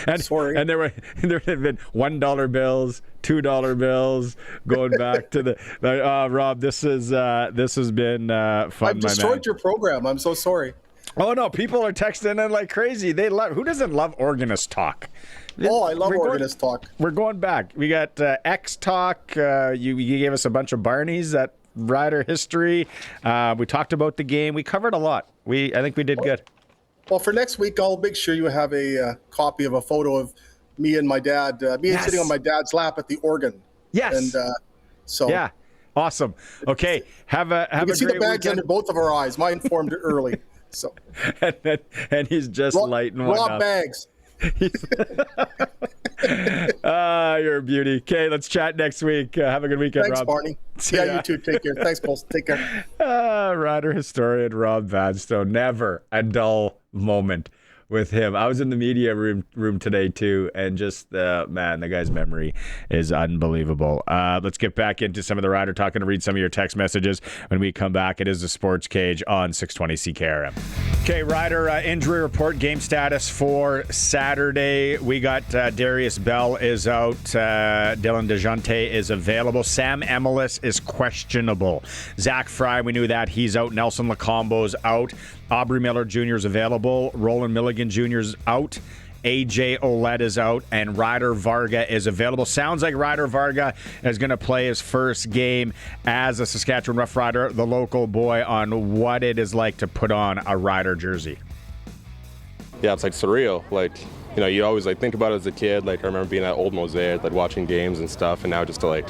And there have been $1 bills, $2 bills, going back to the. Rob, this has been fun. I've destroyed your program. I'm so sorry. Oh no, people are texting in like crazy. Who doesn't love organist talk? Oh, I love organist talk. We're going back. We got X talk. You gave us a bunch of Barneys at Rider history. We talked about the game. We covered a lot. I think we did good. Well, for next week, I'll make sure you have a copy of a photo of me and my dad, sitting on my dad's lap at the organ. Yes. And yeah, awesome. Okay, have a great see the bags weekend. under both of our eyes. Mine formed early. So. and he's just lighting one up. Rob bags. You're a beauty. Okay, let's chat next week. Have a good weekend, Thanks, Rob. Barney. You too. Take care. Thanks, Paul. Take care. Rider historian Rob Vanstone. Never a dull moment with him. I was in the media room today too, and just man, the guy's memory is unbelievable. Let's get back into some of the Rider talk and read some of your text messages when we come back. It is the Sports Cage on 620 CKRM. Okay, Rider injury report, game status for Saturday. We got Darius Bell is out. Dylan DeJounte is available. Sam Emelis is questionable. Zach Fry, we knew that. He's out. Nelson Lacombo's out. Aubrey Miller Jr. is available. Roland Milligan Jr. is out. AJ Ouellette is out, and Ryder Varga is available. Sounds like Ryder Varga is going to play his first game as a Saskatchewan Roughrider, the local boy, on what it is like to put on a Rider jersey. Yeah, it's like surreal. Like, you know, you always like think about it as a kid. Like, I remember being at Old Mosaic, like watching games and stuff, and now just to like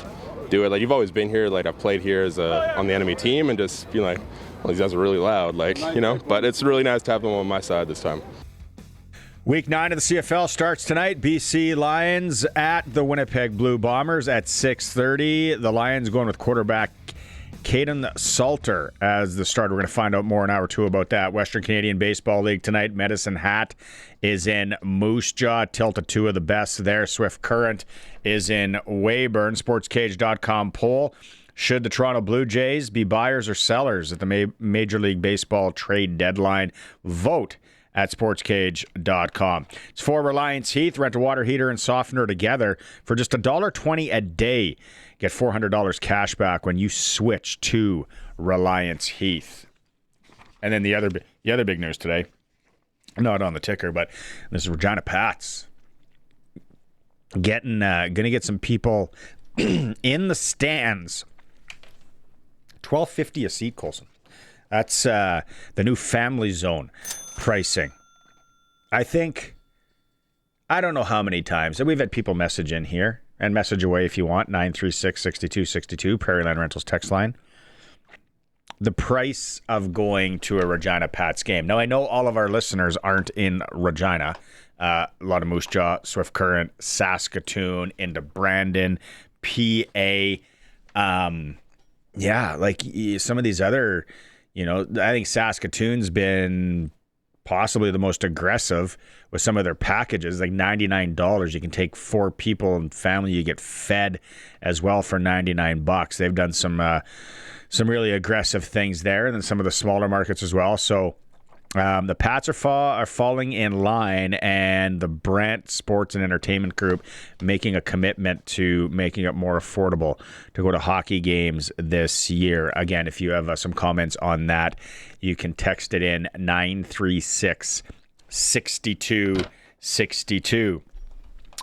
do it. Like, you've always been here. Like, I've played here as on the enemy team, and just being like, well, these guys are really loud. Like, you know, but it's really nice to have them on my side this time. Week 9 of the CFL starts tonight. BC Lions at the Winnipeg Blue Bombers at 6:30. The Lions going with quarterback Caden Salter as the starter. We're going to find out more in hour 2 about that. Western Canadian Baseball League tonight. Medicine Hat is in Moose Jaw. Tilt of 2 of the best there. Swift Current is in Weyburn. SportsCage.com poll. Should the Toronto Blue Jays be buyers or sellers at the Major League Baseball trade deadline? Vote at sportscage.com. It's for Reliance Heath. Rent a water heater and softener together for just $1.20 a day. Get $400 cash back when you switch to Reliance Heath. And then the other big news today, not on the ticker, but this is Regina Pats gonna get some people in the stands. $12.50 a seat, Colson. That's the new family zone pricing. I don't know how many times, and we've had people message in here, and message away if you want, 936-6262, Prairieland Rentals text line. The price of going to a Regina Pats game. Now, I know all of our listeners aren't in Regina. A lot of Moose Jaw, Swift Current, Saskatoon, into Brandon, PA. Yeah, like some of these other, you know, I think Saskatoon's been possibly the most aggressive with some of their packages, like $99. You can take 4 people and family. You get fed as well for $99. They've done some really aggressive things there, and then some of the smaller markets as well. So the Pats are falling in line, and the Brant Sports and Entertainment Group making a commitment to making it more affordable to go to hockey games this year. Again, if you have some comments on that, you can text it in 936-6262.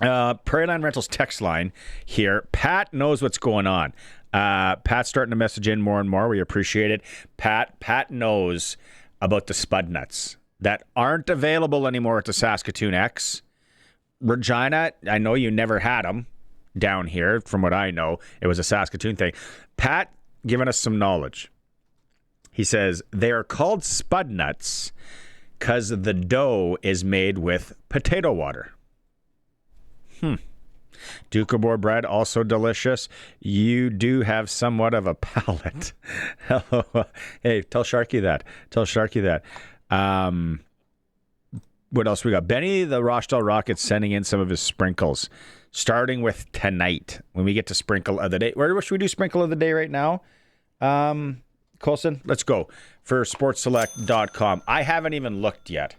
Prairieland Rentals text line here. Pat knows what's going on. Pat's starting to message in more and more. We appreciate it. Pat knows about the Spud Nuts that aren't available anymore at the Saskatoon X. Regina, I know you never had them down here. From what I know, it was a Saskatoon thing. Pat giving us some knowledge. He says they are called Spud Nuts because the dough is made with potato water. Dukerbor bread, also delicious. You do have somewhat of a palate. Hello. Hey, tell Sharky that. What else we got? Benny, the Rochdale Rockets, sending in some of his sprinkles, starting with tonight when we get to sprinkle of the day. Where should we do sprinkle of the day right now? Colson, let's go for sportselect.com. I haven't even looked yet,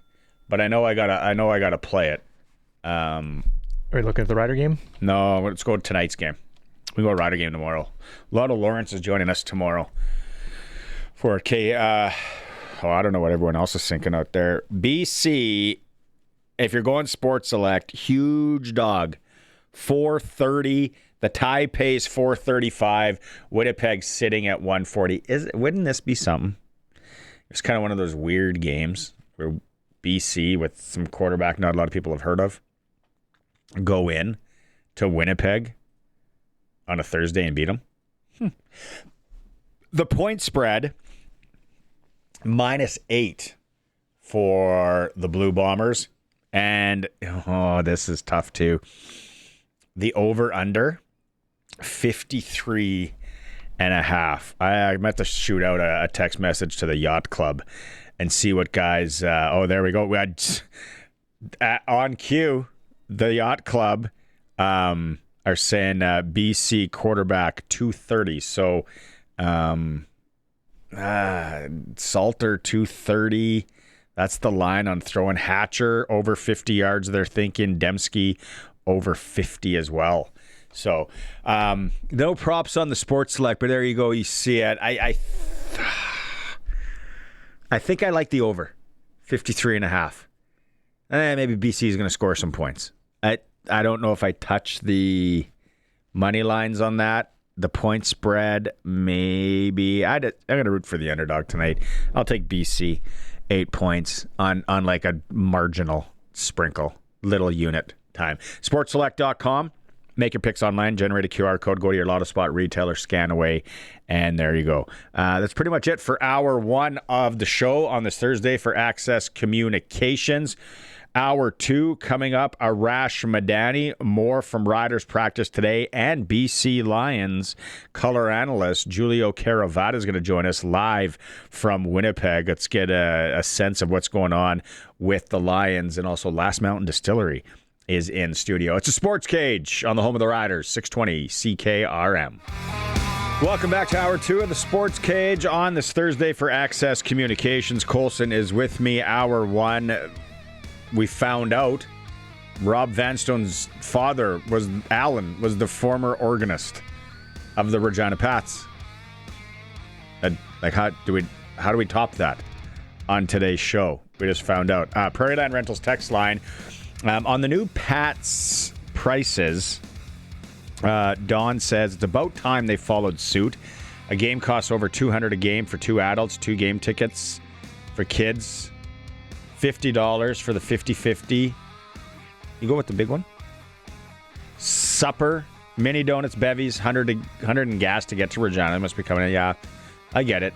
but I know I gotta play it. Are you looking at the Rider game? No, let's go to tonight's game. We go to Rider game tomorrow. A lot of Lawrence is joining us tomorrow for I don't know what everyone else is thinking out there. BC, if you're going Sports Select, huge dog, 430. The tie pays 435. Winnipeg sitting at 140. Wouldn't this be something? It's kind of one of those weird games where BC, with some quarterback not a lot of people have heard of, go in to Winnipeg on a Thursday and beat them. The point spread, -8 for the Blue Bombers. And, this is tough too. The over-under, 53.5. I meant to shoot out a text message to the Yacht Club and see what guys... there we go. We had on cue... The Yacht Club are saying BC quarterback 230. So Salter 230. That's the line on throwing. Hatcher over 50 yards. They're thinking Dembski over 50 as well. So no props on the Sports Select, but there you go. You see it. I think I like the over 53.5. Maybe BC is going to score some points. I don't know if I touch the money lines on that. The point spread, maybe. I'm going to root for the underdog tonight. I'll take BC 8 points on like a marginal sprinkle, little unit time. SportsSelect.com. Make your picks online. Generate a QR code. Go to your Lotto Spot retailer. Scan away. And there you go. That's pretty much it for hour 1 of the show on this Thursday for Access Communications. Hour 2 coming up, Arash Madani, more from Riders practice today, and BC Lions color analyst Giulio Caravatta is going to join us live from Winnipeg. Let's get a sense of what's going on with the Lions, and also Last Mountain Distillery is in studio. It's a Sports Cage on the home of the Riders, 620 CKRM. Welcome back to Hour 2 of the Sports Cage on this Thursday for Access Communications. Colson is with me. Hour 1. We found out Rob Vanstone's father was the former organist of the Regina Pats. How do we top that on today's show? We just found out. Prairieland Rentals text line on the new Pats prices. Dawn says it's about time they followed suit. A game costs over $200 a game for 2 adults, 2 game tickets for kids. $50 for the 50-50. You go with the big one. Supper, mini donuts, bevies, 100 in gas to get to Regina. It must be coming in. Yeah, I get it,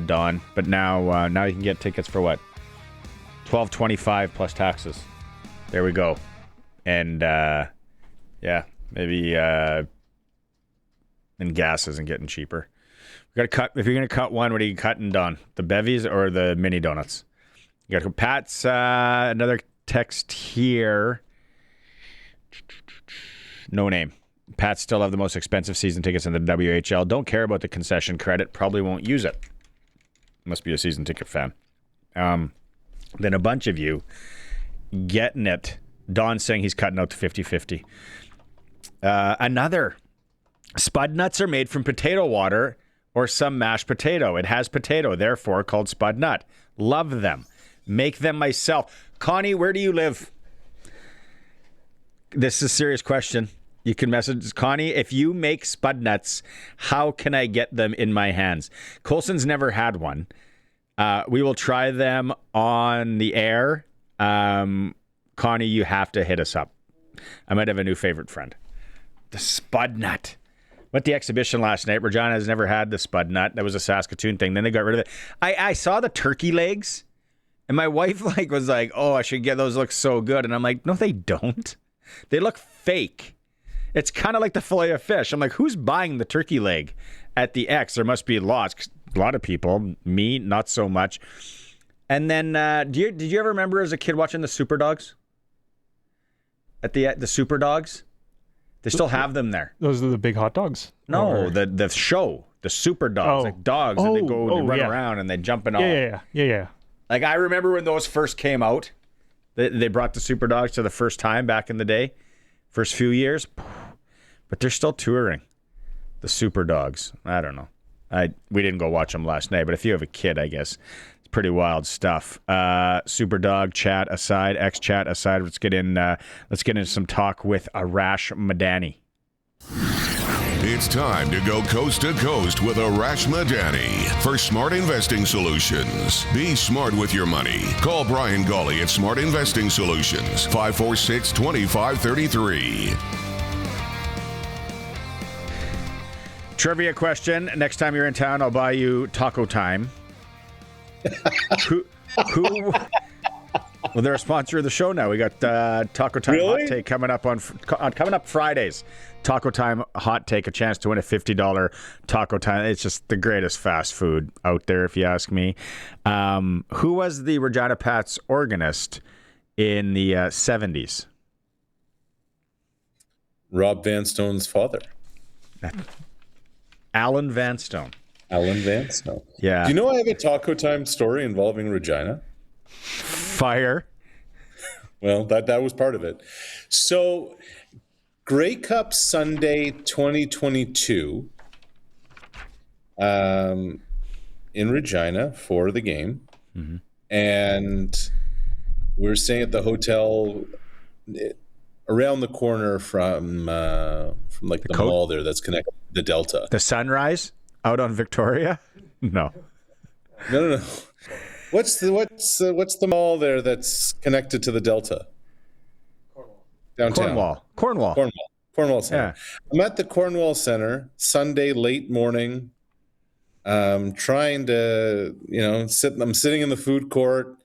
Dawn. But now you can get tickets for what? $12.25 plus taxes. There we go. And maybe and gas isn't getting cheaper. We got to cut. If you're gonna cut one, what are you cutting, Dawn? The bevies or the mini donuts? You got Pat's, another text here. No name. Pats still have the most expensive season tickets in the WHL. Don't care about the concession credit. Probably won't use it. Must be a season ticket fan. Then a bunch of you getting it. Don saying he's cutting out the 50-50. Another. Spud nuts are made from potato water or some mashed potato. It has potato, therefore called spud nut. Love them. Make them myself. Connie, where do you live? This is a serious question. You can message Connie. If you make spud nuts, how can I get them in my hands? Colson's never had one. We will try them on the air. Connie, you have to hit us up. I might have a new favorite friend. The spud nut. Went the exhibition last night. Regina has never had the spud nut. That was a Saskatoon thing. Then they got rid of it. I saw the turkey legs, and my wife was like, "Oh, I should get those. Look so good." And I'm like, "No, they don't. They look fake." It's kind of like the fillet of fish. I'm like, who's buying the turkey leg at the X? There must be lots. A lot of people. Me, not so much. And then, did you ever remember as a kid watching the Super Dogs? At the Super Dogs? They still have them there. Those are the big hot dogs. No, Or- the show. The Super Dogs. Like dogs. And they go and run around and they jump and all. Yeah. Like, I remember when those first came out. They brought the Super Dogs to the first time back in the day. First few years. But they're still touring. The Super Dogs. I don't know. We didn't go watch them last night, but if you have a kid, I guess it's pretty wild stuff. Super Dog chat aside, X chat aside, let's get into some talk with Arash Madani. It's time to go coast to coast with Arash Madani for Smart Investing Solutions. Be smart with your money. Call Brian Gawley at Smart Investing Solutions, 546-2533. Trivia question. Next time you're in town, I'll buy you Taco Time. who? Well, they're a sponsor of the show now. We got Taco Time Hot Take coming up coming up Fridays. Taco Time Hot Take, a chance to win a $50 Taco Time. It's just the greatest fast food out there, if you ask me. Who was the Regina Pats organist in the 70s? Rob Vanstone's father. Alan Vanstone. Alan Vanstone. Yeah. Do you know I have a Taco Time story involving Regina? Fire. Well, that was part of it. So, Grey Cup Sunday 2022 in Regina for the game. Mm-hmm. And we were staying at the hotel around the corner from like the mall there that's connected to the Delta. The Sunrise out on Victoria? No. No. What's the mall there that's connected to the Delta? Downtown. Cornwall Center. Yeah. I'm at the Cornwall Center Sunday late morning, trying to I'm sitting in the food court,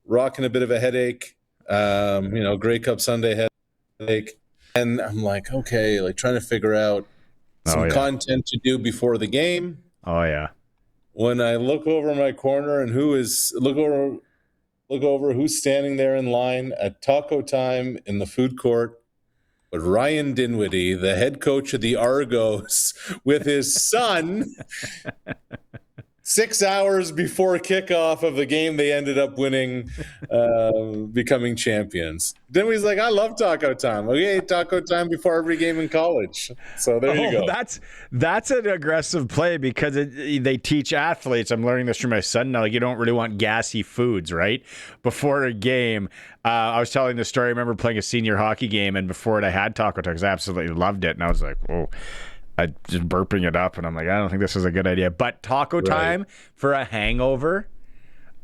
rocking a bit of a headache. Grey Cup Sunday headache, and I'm like, okay, like trying to figure out some content to do before the game. Oh yeah. When I look over my corner and look over who's standing there in line at Taco Time in the food court, but Ryan Dinwiddie, the head coach of the Argos, with his son. 6 hours before kickoff of the game, they ended up winning, becoming champions. Then he's like, I love Taco Time. Okay, Taco Time before every game in college. So there you go. That's an aggressive play because they teach athletes. I'm learning this from my son now. Like, you don't really want gassy foods, right? Before a game, I was telling the story. I remember playing a senior hockey game, and before it, I had Taco Time because I absolutely loved it. And I was like, whoa. I just burping it up, and I'm like, I don't think this is a good idea. But Taco Time for a hangover,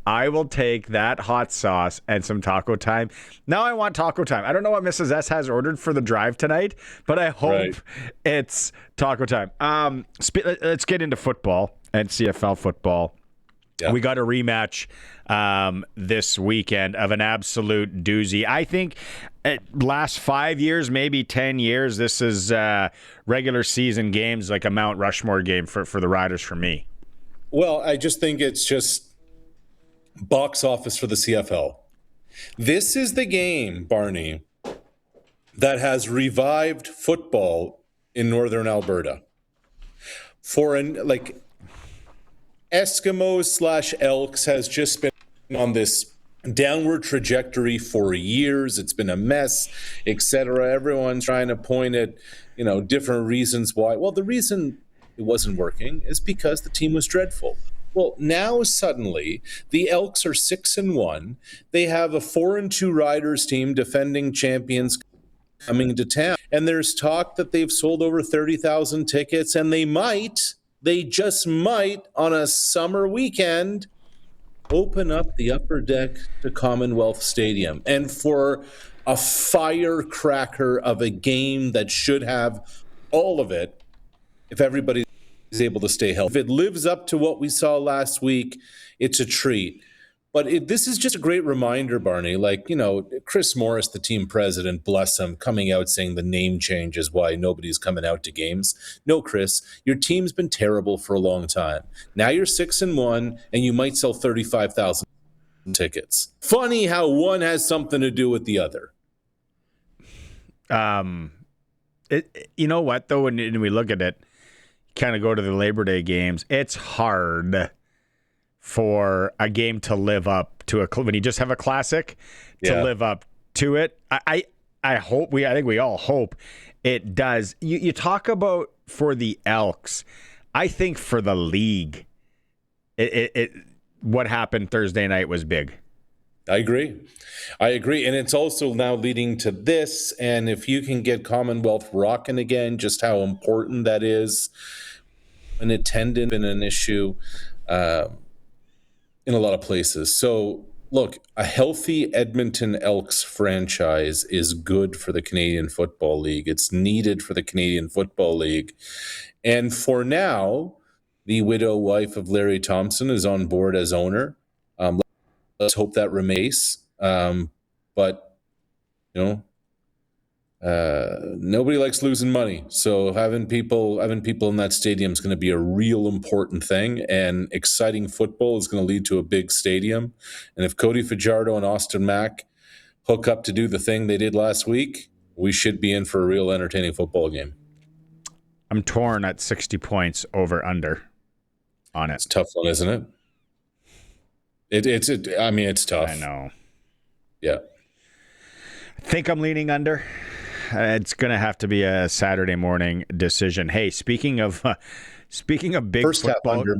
I will take that hot sauce and some Taco Time. Now I want Taco Time. I don't know what Mrs. S has ordered for the drive tonight, but I hope it's Taco Time. Let's get into football and CFL football. Yeah. We got a rematch this weekend of an absolute doozy. I think last 5 years, maybe 10 years, this is regular season games like a Mount Rushmore game for the Riders for me. Well, I just think it's just box office for the CFL. This is the game, Barney, that has revived football in northern Alberta. For Eskimos / Elks has just been on this downward trajectory for years. It's been a mess, etc. Everyone's trying to point at, different reasons why. Well, the reason it wasn't working is because the team was dreadful. Well, now suddenly the Elks are 6-1. They have a 4-2 Riders team, defending champions, coming to town. And there's talk that they've sold over 30,000 tickets, and they just might, on a summer weekend, open up the upper deck to Commonwealth Stadium. And for a firecracker of a game that should have all of it, if everybody is able to stay healthy. If it lives up to what we saw last week, it's a treat. But this is just a great reminder, Barney. Chris Morris, the team president, bless him, coming out saying the name change is why nobody's coming out to games. No, Chris, your team's been terrible for a long time. Now you're 6-1, and you might sell 35,000 tickets. Funny how one has something to do with the other. You know what, though, when we look at it, kind of go to the Labor Day games, it's hard for a game to live up to when you just have a classic to live up to it. I think we all hope it does. You talk about for the Elks. I think for the league, what happened Thursday night was big. I agree. And it's also now leading to this. And if you can get Commonwealth rocking again, just how important that is. An attendance been an issue in a lot of places. So, look, a healthy Edmonton Elks franchise is good for the Canadian Football League. It's needed for the Canadian Football League. And for now, the widow wife of Larry Thompson is on board as owner. Let's hope that remains. But, nobody likes losing money. So having people in that stadium is going to be a real important thing, and exciting football is going to lead to a big stadium. And if Cody Fajardo and Austin Mack hook up to do the thing they did last week, we should be in for a real entertaining football game. I'm torn at 60 points over under on it. It's a tough one, isn't it? It's tough. I know. Yeah. I think I'm leaning under. It's going to have to be a Saturday morning decision. Hey, speaking of big first football, half under,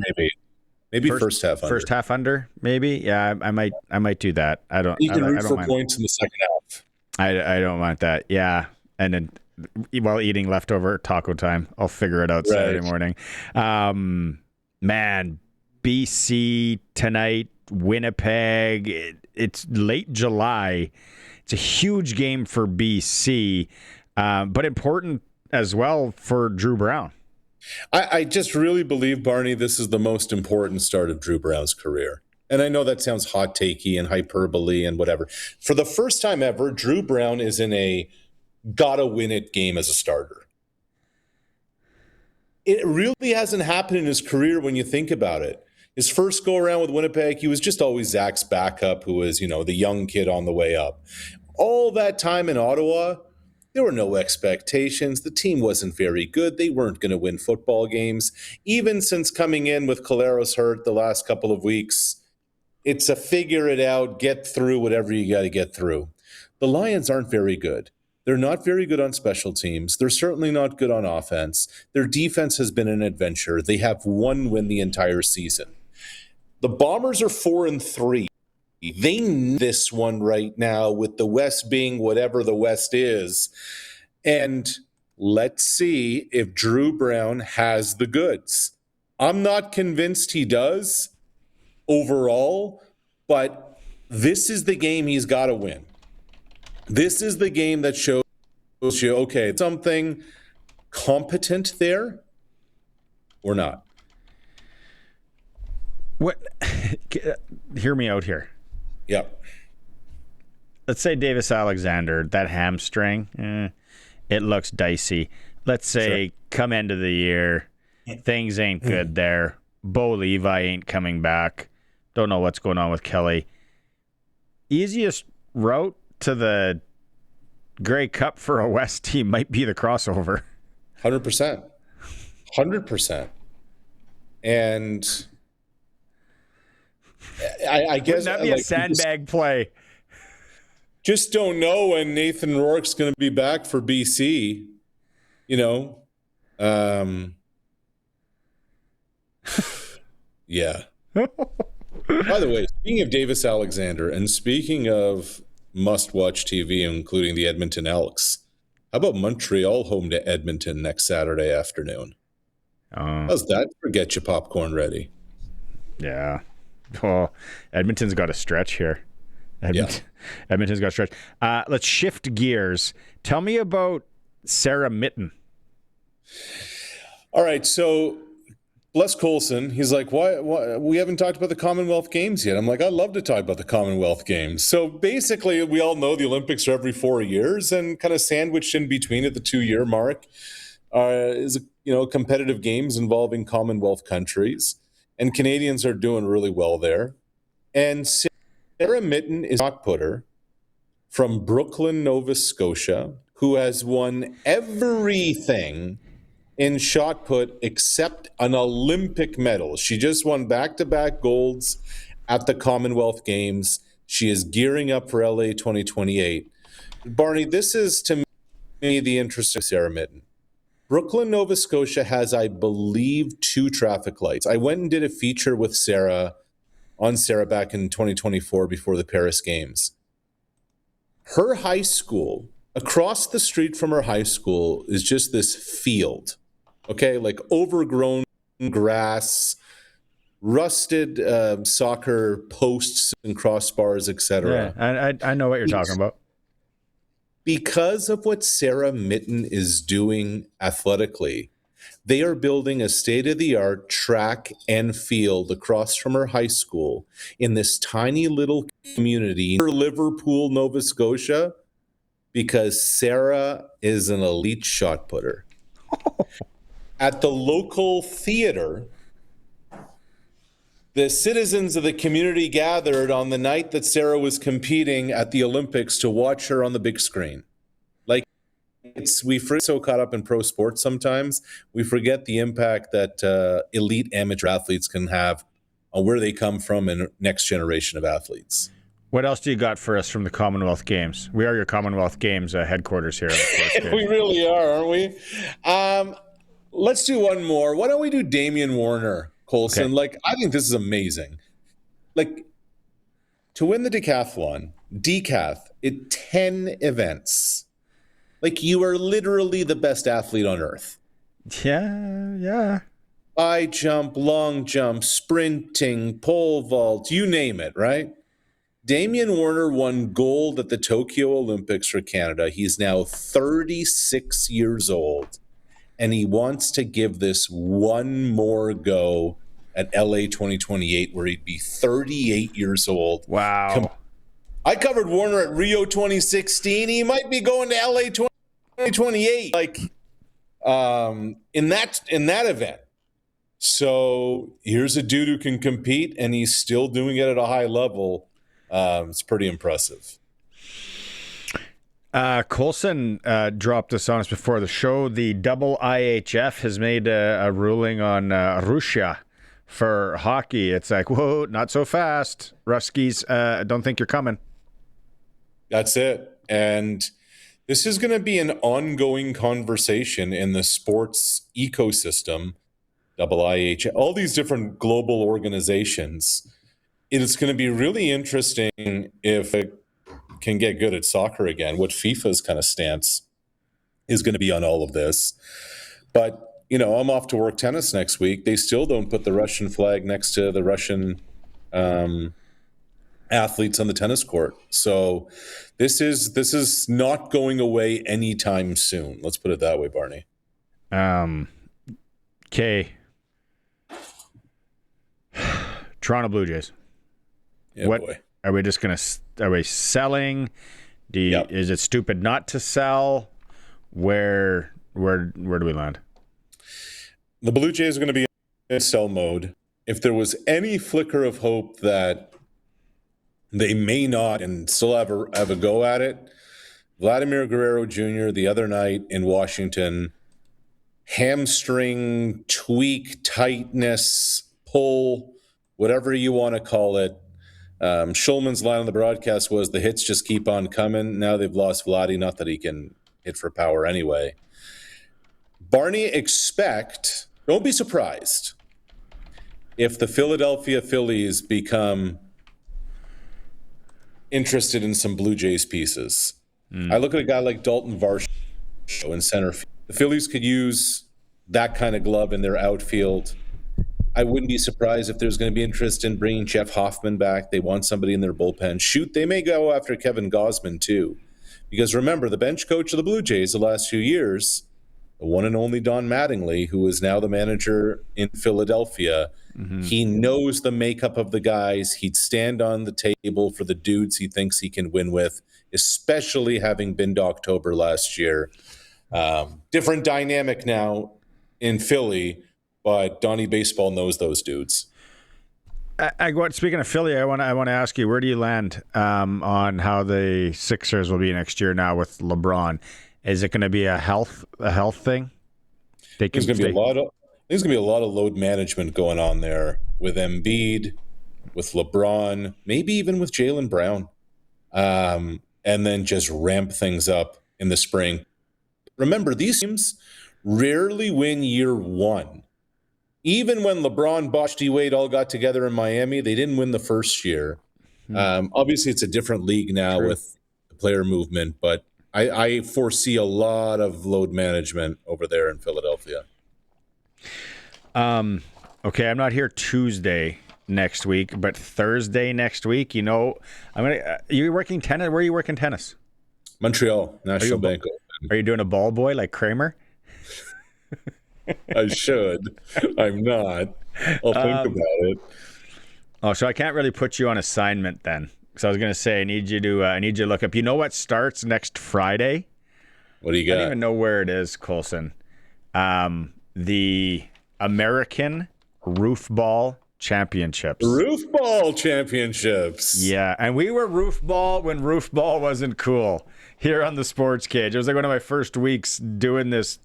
maybe first half under. First half under, maybe. Yeah, I might do that. You can root for mind. points in the second half. I don't want that. Yeah, and then while eating leftover taco time, I'll figure it out Saturday morning. Man, BC tonight, Winnipeg. It's late July. It's a huge game for BC, but important as well for Drew Brown. I just really believe, Barney, this is the most important start of Drew Brown's career. And I know that sounds hot takey and hyperbole and whatever. For the first time ever, Drew Brown is in a gotta win it game as a starter. It really hasn't happened in his career when you think about it. His first go around with Winnipeg, he was just always Zach's backup, who was, the young kid on the way up. All that time in Ottawa, there were no expectations. The team wasn't very good. They weren't going to win football games. Even since coming in with Caleros hurt the last couple of weeks, it's a figure it out, get through whatever you got to get through. The Lions aren't very good. They're not very good on special teams. They're certainly not good on offense. Their defense has been an adventure. They have one win the entire season. The Bombers are 4-3. They need this one right now, with the West being whatever the West is. And let's see if Drew Brown has the goods. I'm not convinced he does overall, but this is the game he's got to win. This is the game that shows you, okay, something competent there or not. What? Hear me out here. Yep. Let's say Davis Alexander, that hamstring, it looks dicey. Let's say come end of the year, things ain't good there. Bo Levi ain't coming back. Don't know what's going on with Kelly. Easiest route to the Grey Cup for a West team might be the crossover. 100%. 100%. And I guess Wouldn't that be a sandbag play? Just don't know when Nathan Rourke's going to be back for BC. You know, yeah. By the way, speaking of Davis Alexander and speaking of must-watch TV, including the Edmonton Elks, how about Montreal home to Edmonton next Saturday afternoon? How's that for get your popcorn ready? Yeah. Oh, Edmonton's got a stretch here. Edmonton's got a stretch. Let's shift gears. Tell me about Sarah Mitten. All right, so Les Coulson, he's like, why we haven't talked about the Commonwealth Games yet? I'm like, I'd love to talk about the Commonwealth Games. So basically, we all know the Olympics are every 4 years, and kind of sandwiched in between at the 2-year mark is competitive games involving Commonwealth countries, and Canadians are doing really well there. And Sarah Mitten is a shot putter from Brooklyn, Nova Scotia, who has won everything in shot put except an Olympic medal. She just won back-to-back golds at the Commonwealth Games. She is gearing up for LA 2028. Barney, this is to me the interest of Sarah Mitten. Brooklyn, Nova Scotia has, I believe, 2 traffic lights. I went and did a feature with Sarah back in 2024 before the Paris Games. Her high school, across the street from her high school, is just this field. Okay, like overgrown grass, rusted soccer posts and crossbars, etc. Yeah, I know what you're talking about. Because of what Sarah Mitten is doing athletically, they are building a state-of-the-art track and field across from her high school in this tiny little community near Liverpool, Nova Scotia, because Sarah is an elite shot putter. At the local theater, the citizens of the community gathered on the night that Sarah was competing at the Olympics to watch her on the big screen. Like, we so caught up in pro sports sometimes, we forget the impact that elite amateur athletes can have on where they come from and next generation of athletes. What else do you got for us from the Commonwealth Games? We are your Commonwealth Games headquarters here. We really are, aren't we? Let's do one more. Why don't we do Damian Warner, Coulson? Okay. Like, I think this is amazing. Like, to win the decathlon, at 10 events. Like, you are literally the best athlete on earth. Yeah. High jump, long jump, sprinting, pole vault, you name it, right? Damian Warner won gold at the Tokyo Olympics for Canada. He's now 36 years old, and he wants to give this one more go at LA 2028, where he'd be 38 years old. Wow. I covered Warner at Rio 2016. He might be going to LA 2028, like in that event. So here's a dude who can compete, and he's still doing it at a high level. It's pretty impressive. Coulson dropped this on us before the show. The double IHF has made a ruling on Russia for hockey. It's like, whoa, not so fast. Ruskies, don't think you're coming. That's it. And this is going to be an ongoing conversation in the sports ecosystem, double IHF, all these different global organizations. It's going to be really interesting if it can get good at soccer again, what FIFA's kind of stance is going to be on all of this. But, I'm off to work tennis next week. They still don't put the Russian flag next to the Russian athletes on the tennis court. So this is not going away anytime soon. Let's put it that way, Barney. Okay. Toronto Blue Jays. Yeah, boy. Are we just are we selling? Is it stupid not to sell? Where do we land? The Blue Jays are going to be in sell mode. if there was any flicker of hope that they may not and still have a go at it, Vladimir Guerrero Jr. the other night in Washington, hamstring, tweak, tightness, pull, whatever you want to call it. Schulman's line on the broadcast was, the hits just keep on coming. Now they've lost Vladdy, not that he can hit for power anyway. Barney, don't be surprised if the Philadelphia Phillies become interested in some Blue Jays pieces. I look at a guy like Dalton Varsho in center field. The Phillies could use that kind of glove in their outfield. I wouldn't be surprised if there's going to be interest in bringing Jeff Hoffman back. They want somebody in their bullpen. Shoot, they may go after Kevin Gausman too. Because remember, the bench coach of the Blue Jays the last few years, the one and only Don Mattingly, who is now the manager in Philadelphia, he knows the makeup of the guys. He'd stand on the table for the dudes he thinks he can win with, especially having been to October last year. Different dynamic now in Philly, but Donnie Baseball knows those dudes. Speaking of Philly, I want to ask you, where do you land on how the Sixers will be next year now with LeBron? Is it going to be a health thing? There's going to be a lot of load management going on there with Embiid, with LeBron, maybe even with Jaylen Brown, and then just ramp things up in the spring. Remember, these teams rarely win year one. Even when LeBron, Bosh, D-Wade all got together in Miami, they didn't win the first year. Obviously, it's a different league now with the player movement, but I foresee a lot of load management over there in Philadelphia. Okay, I'm not here Tuesday next week, but Thursday next week, you're working tennis. Where are you working tennis? Montreal, National Bank Open. Are you doing a ball boy like Kramer? I should. I'm not. I'll think about it. Oh, so I can't really put you on assignment then. So I was going to say, I need you to look up. You know what starts next Friday? What do you got? I don't even know where it is, Colson. The American Roof Ball Championships. Roof Ball Championships. Yeah, and we were Roof Ball when Roof Ball wasn't cool here on the SportsCage. It was like one of my first weeks doing this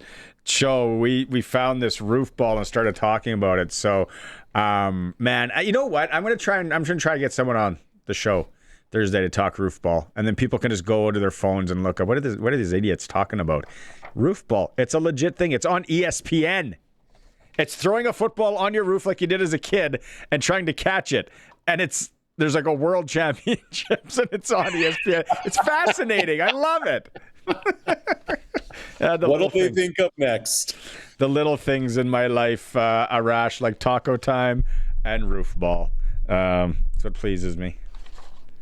show. We found this roof ball and started talking about it. So, man, you know what? I'm going to try to get someone on the show Thursday to talk roof ball, and then people can just go to their phones and look up what are these idiots talking about? Roof ball. It's a legit thing. It's on ESPN. It's throwing a football on your roof like you did as a kid and trying to catch it. And there's like a world championships and it's on ESPN. It's fascinating. I love it. What'll they think up next? The little things in my life, Arash, like taco time and roof ball. That's what pleases me.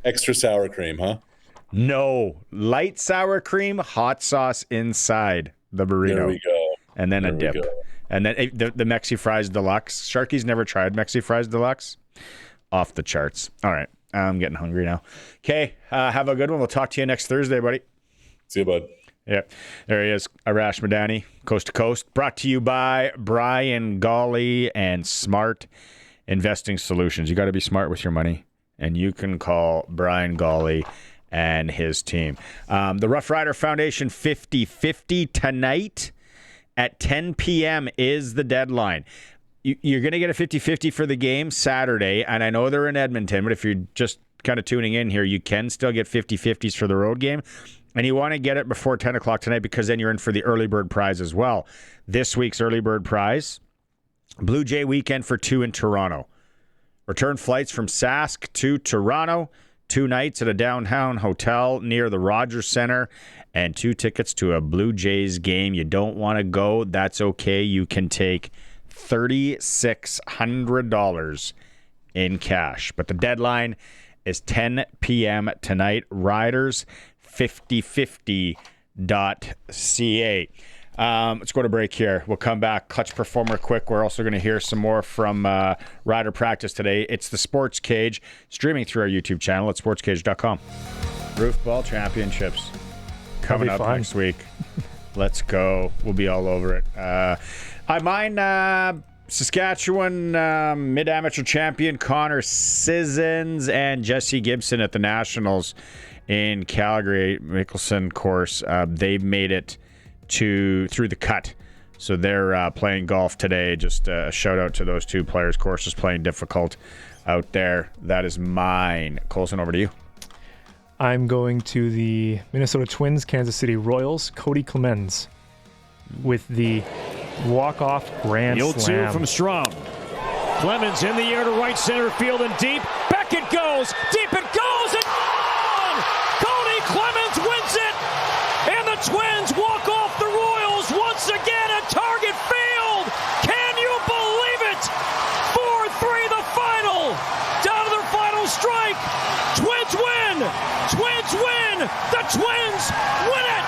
Extra sour cream, huh? No. Light sour cream, hot sauce inside the burrito. There we go. And then a dip. And then the Mexi Fries Deluxe. Sharky's never tried Mexi Fries Deluxe. Off the charts. All right. I'm getting hungry now. Okay. Have a good one. We'll talk to you next Thursday, buddy. See you, bud. Yeah. There he is. Arash Madani, Coast to Coast. Brought to you by Brian Golly and Smart Investing Solutions. You got to be smart with your money. And you can call Brian Golly and his team. The Rough Rider Foundation 50-50 tonight at 10 p.m. is the deadline. You're going to get a 50-50 for the game Saturday, and I know they're in Edmonton, but if you're just kind of tuning in here, you can still get 50-50s for the road game, and you want to get it before 10 o'clock tonight because then you're in for the early bird prize as well. This week's early bird prize, Blue Jay weekend for 2 in Toronto. Return flights from Sask to Toronto, 2 nights at a downtown hotel near the Rogers Center, and 2 tickets to a Blue Jays game. You don't want to go, that's okay. You can take $3,600 in cash. But the deadline is 10 p.m. tonight. Riders5050.ca. Let's go to break here. We'll come back. Clutch Performer quick. We're also going to hear some more from Rider Practice today. It's the Sports Cage, streaming through our YouTube channel at sportscage.com. Roof Ball Championships coming up next week. Let's go. We'll be all over it. I mind Saskatchewan mid-amateur champion Connor Sissons and Jesse Gibson at the Nationals in Calgary Mickelson course. They've made it through the cut. So they're playing golf today. Just a shout out to those two players. Course is playing difficult out there. That is mine. Colson, over to you. I'm going to the Minnesota Twins, Kansas City Royals, Cody Clemens with the walk-off grand slam. 0-2 from Strom. Clemens in the air to right center field and deep. Back it goes. Deep it goes. And gone! Cody Clemens wins it. And the Twins walk off the Royals once again at Target Field. Can you believe it? 4-3 the final. Down to their final strike. Twins win. Twins win. The Twins win it.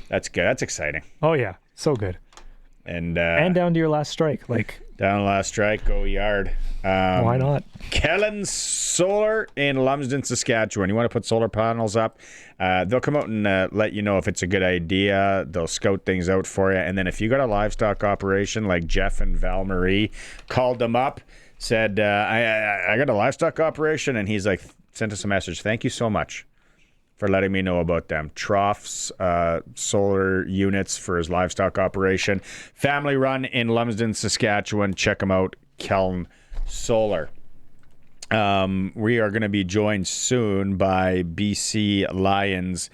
That's good. That's exciting. Oh, yeah. So good. And down to your last strike. Down the last strike, go yard. Why not? Glen Suitor in Lumsden, Saskatchewan. You want to put solar panels up? They'll come out and let you know if it's a good idea. They'll scout things out for you. And then if you got a livestock operation like Jeff and Val Marie called them up, said, I got a livestock operation. And he's like, sent us a message. Thank you so much for letting me know about them. Troughs, solar units for his livestock operation. Family run in Lumsden, Saskatchewan. Check them out. Kelm Solar. We are going to be joined soon by BC Lions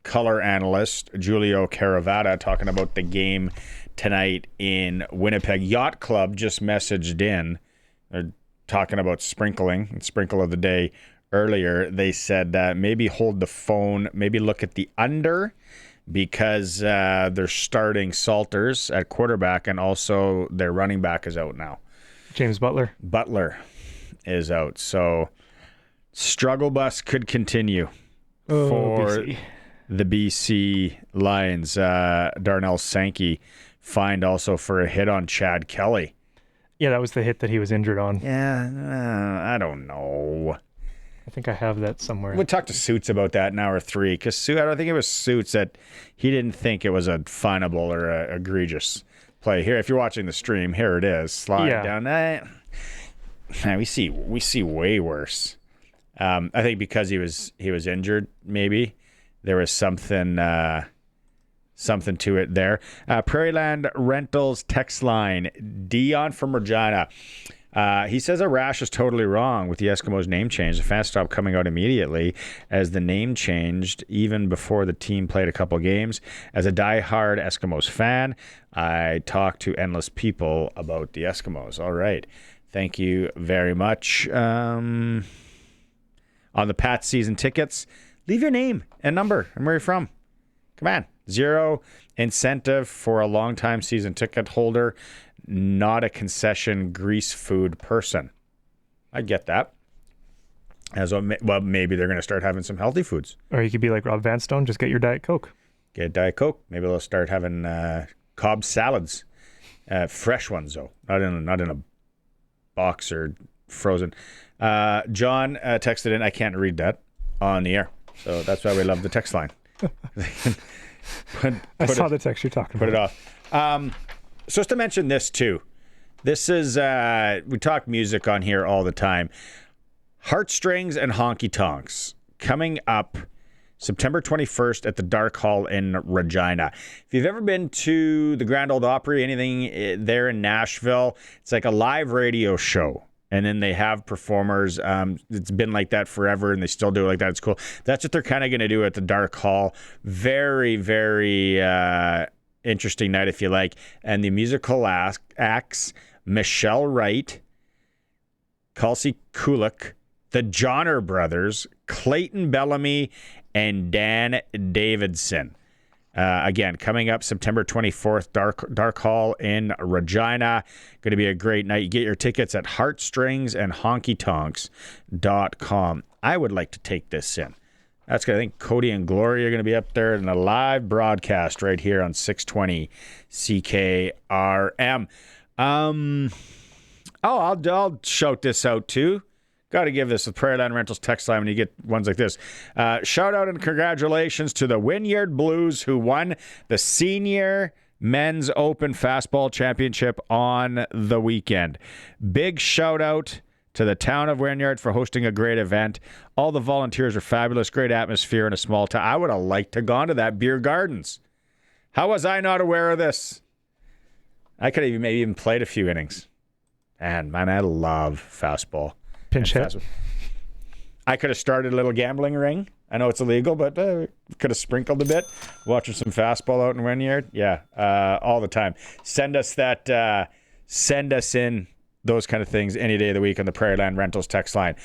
color analyst Giulio Caravatta talking about the game tonight in Winnipeg. Yacht Club just messaged in. They're talking about sprinkling, sprinkle of the day. Earlier, they said maybe hold the phone, maybe look at the under because they're starting Salters at quarterback and also their running back is out now. James Butler. Butler is out. So struggle bus could continue for BC. The BC Lions. Darnell Sankey fined also for a hit on Chad Kelly. Yeah, that was the hit that he was injured on. Yeah, I don't know. I think I have that somewhere. We'll talk to Suits about that in hour 3 because I don't think it was Suits that he didn't think it was a finable or a egregious play. Here, if you're watching the stream, here it is. Slide down. We see way worse. I think because he was injured, maybe there was something to it there. Prairieland Rentals text line. Dion from Regina. He says Arash is totally wrong with the Eskimos name change. The fans stopped coming out immediately as the name changed even before the team played a couple games. As a diehard Eskimos fan, I talk to endless people about the Eskimos. All right. Thank you very much. On the Pats season tickets, leave your name and number and where you're from. Come on. 0 incentive for a long-time season ticket holder. Not a concession grease food person. I get that. Well, maybe they're going to start having some healthy foods. Or you could be like Rob Vanstone, just get your Diet Coke. Get Diet Coke. Maybe they'll start having Cobb salads, fresh ones though, not in a box or frozen. John texted in. I can't read that on the air, so that's why we love the text line. I saw the text you're talking about. Put it off. So just to mention this too, this is, we talk music on here all the time. Heartstrings and Honky Tonks coming up September 21st at the Dark Hall in Regina. If you've ever been to the Grand Ole Opry, anything there in Nashville, it's like a live radio show. And then they have performers. It's been like that forever, and they still do it like that. It's cool. That's what they're kind of going to do at the Dark Hall. Very, very interesting night, if you like. And the musical acts, Michelle Wright, Kelsey Kulik, the Johnner Brothers, Clayton Bellamy, and Dan Davidson. Again, coming up September 24th, Dark Hall in Regina. Going to be a great night. You get your tickets at heartstringsandhonkytonks.com. I would like to take this in. That's good. I think Cody and Gloria are going to be up there in a live broadcast right here on 620 CKRM. I'll shout this out too. Got to give this a Prairieland Rentals text line when you get ones like this. Shout out and congratulations to the Wynyard Blues who won the Senior Men's Open Fastball Championship on the weekend. Big shout out to the town of Wynyard for hosting a great event. All the volunteers are fabulous, great atmosphere in a small town. I would have liked to have gone to that Beer Gardens. How was I not aware of this? I could have maybe even played a few innings. And man, I love fastball. Pinch hit. I could have started a little gambling ring. I know it's illegal, but could have sprinkled a bit. Watching some fastball out in Wynyard. Yeah, all the time. Send us in those kind of things any day of the week on the Prairie Land Rentals text line.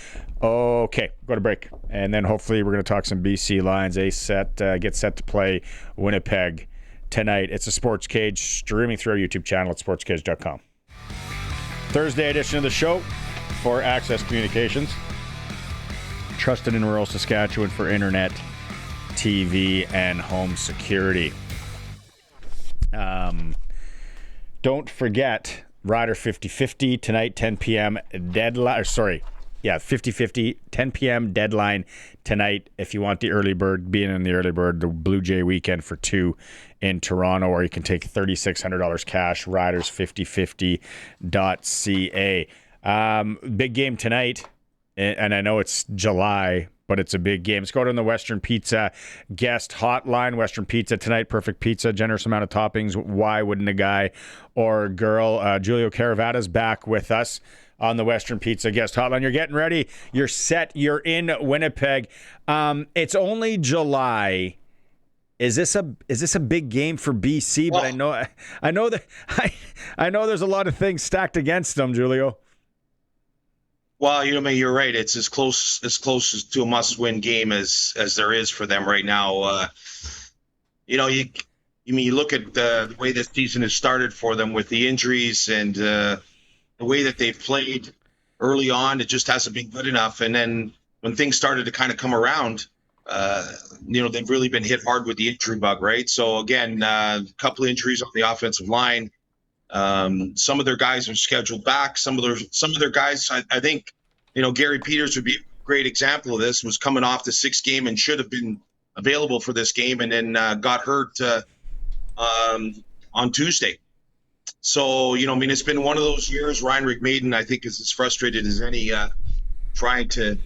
Okay, go to break. And then hopefully we're going to talk some BC Lions. Get set to play Winnipeg tonight. It's a Sports Cage streaming through our YouTube channel at sportscage.com. Thursday edition of the show for Access Communications. Trusted in rural Saskatchewan for internet, TV, and home security. Don't forget Rider 50-50 tonight, 10 p.m. deadline. 50-50, 10 p.m. deadline tonight. If you want the early bird, being in the early bird, the Blue Jay weekend for 2 in Toronto, or you can take $3,600 cash. Riders5050.ca. Big game tonight. And I know it's July, but it's a big game. Let's go to the Western Pizza guest hotline. Western Pizza tonight, perfect pizza, generous amount of toppings. Why wouldn't a guy or girl? Giulio Caravatta's back with us on the Western Pizza guest hotline. You're getting ready. You're set. You're in Winnipeg. It's only July. Is this a big game for BC? But I know there's a lot of things stacked against them, Giulio. Well, you're right. It's as close to a must-win game as there is for them right now. You look at the way this season has started for them with the injuries and the way that they've played early on. It just hasn't been good enough. And then when things started to kind of come around, they've really been hit hard with the injury bug, right? So again, a couple of injuries on the offensive line. Some of their guys are scheduled back. Some of their guys, I think, Gary Peters would be a great example of this, was coming off the 6th game and should have been available for this game, and then got hurt on Tuesday. So, it's been one of those years. Ryan McMaden, I think, is as frustrated as any, trying to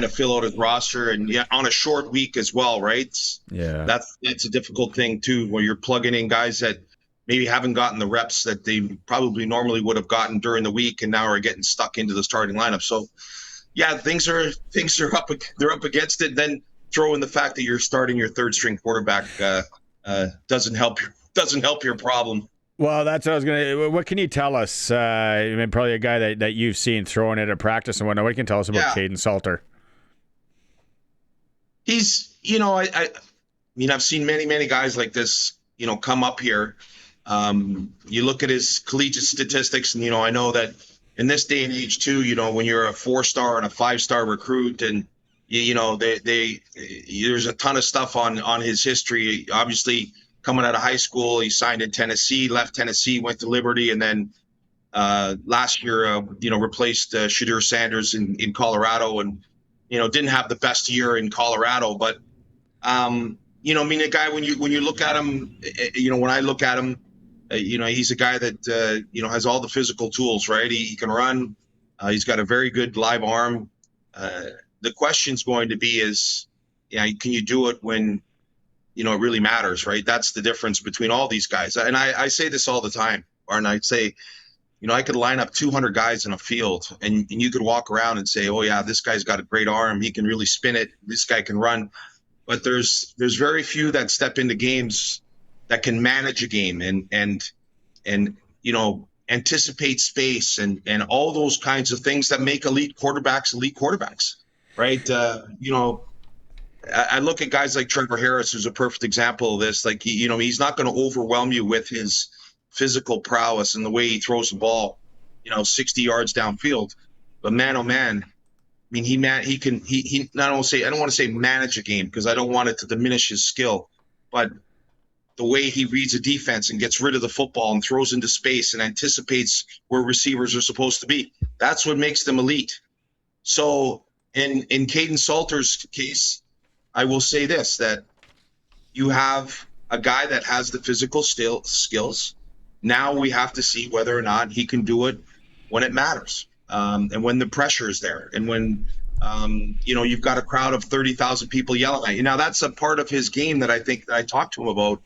fill out his roster, and on a short week as well, right? Yeah, that's a difficult thing too, where you're plugging in guys that maybe haven't gotten the reps that they probably normally would have gotten during the week, and now are getting stuck into the starting lineup. So, yeah, things are up. They're up against it. Then throw in the fact that you're starting your 3rd-string quarterback doesn't help your problem. Well, that's what I was going to. What can you tell us? Probably a guy that you've seen throwing it at practice and whatnot. What can you tell us about Caden Salter? He's, I've seen many guys like this, come up here. You look at his collegiate statistics, and I know that in this day and age too, when you're a 4-star and a 5-star recruit, and there's a ton of stuff on his history. Obviously, coming out of high school, he signed in Tennessee, left Tennessee, went to Liberty, and then last year, replaced Shadur Sanders in Colorado, and didn't have the best year in Colorado, but a guy, when you look at him, when I look at him, he's a guy that, has all the physical tools, right? He can run. He's got a very good live arm. The question's going to be can you do it when, it really matters, right? That's the difference between all these guys. And I say this all the time, and I'd say, I could line up 200 guys in a field, and you could walk around and say, oh yeah, this guy's got a great arm. He can really spin it. This guy can run. But there's very few that step into games that can manage a game and anticipate space and all those kinds of things that make elite quarterbacks, right? I look at guys like Trevor Harris, who's a perfect example of this. Like, he's not going to overwhelm you with his physical prowess and the way he throws the ball, 60 yards downfield. But man, oh man, he not only I don't want to say manage a game, because I don't want it to diminish his skill, but the way he reads a defense and gets rid of the football and throws into space and anticipates where receivers are supposed to be. That's what makes them elite. So in Caden Salter's case, I will say this, that you have a guy that has the physical skills. Now we have to see whether or not he can do it when it matters, and when the pressure is there, and when you've got a crowd of 30,000 people yelling at you. Now that's a part of his game that I talked to him about,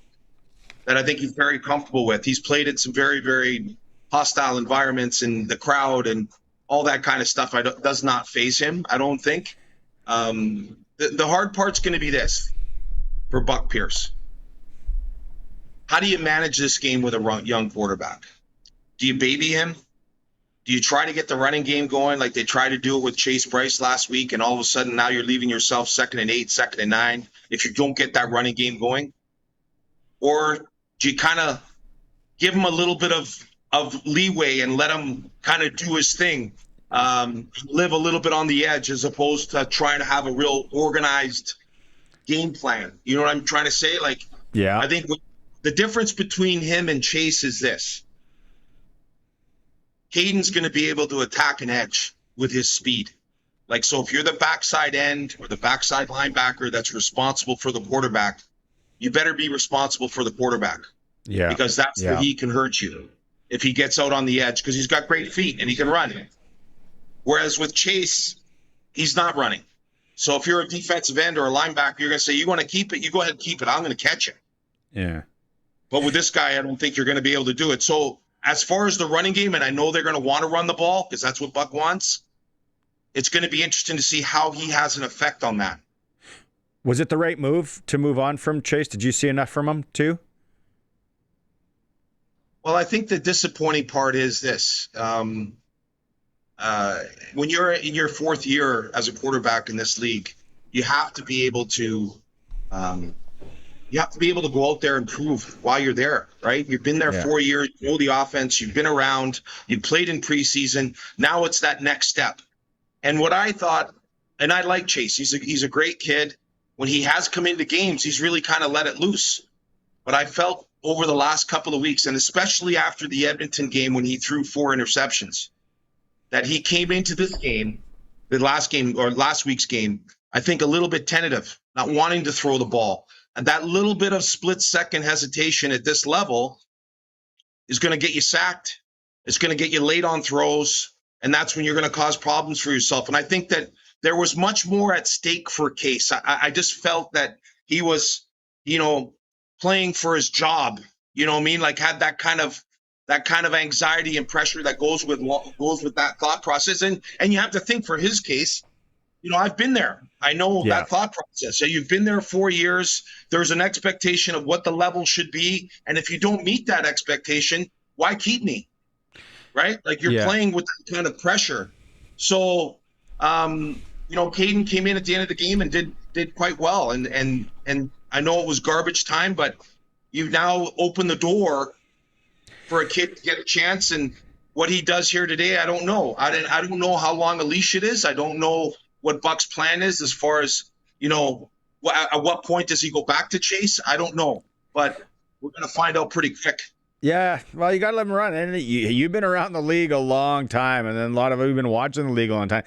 that I think he's very comfortable with. He's played in some very, very hostile environments, and the crowd and all that kind of stuff does not faze him, I don't think. The hard part's going to be this for Buck Pierce. How do you manage this game with a young quarterback? Do you baby him? Do you try to get the running game going like they tried to do it with Chase Bryce last week, and all of a sudden now you're leaving yourself 2nd and 8, 2nd and 9 if you don't get that running game going? Or do you kind of give him a little bit of leeway and let him kind of do his thing, live a little bit on the edge, as opposed to trying to have a real organized game plan? You know what I'm trying to say? Like, yeah, I think the difference between him and Chase is this. Caden's going to be able to attack an edge with his speed. Like, so if you're the backside end or the backside linebacker that's responsible for the quarterback, you better be responsible for the quarterback. Yeah. Because that's where he can hurt you if he gets out on the edge, because he's got great feet and he can run. Whereas with Chase, he's not running. So if you're a defensive end or a linebacker, you're going to say, you want to keep it? You go ahead and keep it. I'm going to catch it. Yeah. But with this guy, I don't think you're going to be able to do it. So as far as the running game, and I know they're going to want to run the ball because that's what Buck wants, it's going to be interesting to see how he has an effect on that. Was it the right move to move on from Chase? Did you see enough from him too? Well, I think the disappointing part is this. When you're in your 4th year as a quarterback in this league, you have to be able to go out there and prove why you're there, right? You've been there 4 years, you know the offense, you've been around, you've played in preseason. Now it's that next step. And what I thought, and I like Chase, he's a great kid. When he has come into games, he's really kind of let it loose. But I felt over the last couple of weeks, and especially after the Edmonton game when he threw 4 interceptions, that he came into this game, the last week's game, I think a little bit tentative, not wanting to throw the ball. And that little bit of split-second hesitation at this level is going to get you sacked. It's going to get you late on throws, and that's when you're going to cause problems for yourself. And I think that there was much more at stake for Case. I just felt that he was, playing for his job. You know what I mean? Like, had that kind of anxiety and pressure that goes with that thought process. And you have to think, for his case, I've been there. I know that thought process. So you've been there 4 years. There's an expectation of what the level should be. And if you don't meet that expectation, why keep me? Right? Like, you're playing with that kind of pressure. So, Caden came in at the end of the game and did quite well. And I know it was garbage time, but you've now opened the door for a kid to get a chance. And what he does here today, I don't know. I don't know how long a leash it is. I don't know what Buck's plan is as far as, at what point does he go back to Chase? I don't know, but we're going to find out pretty quick. Yeah, well, you got to let him run. And you've been around the league a long time, and then a lot of you have been watching the league a long time.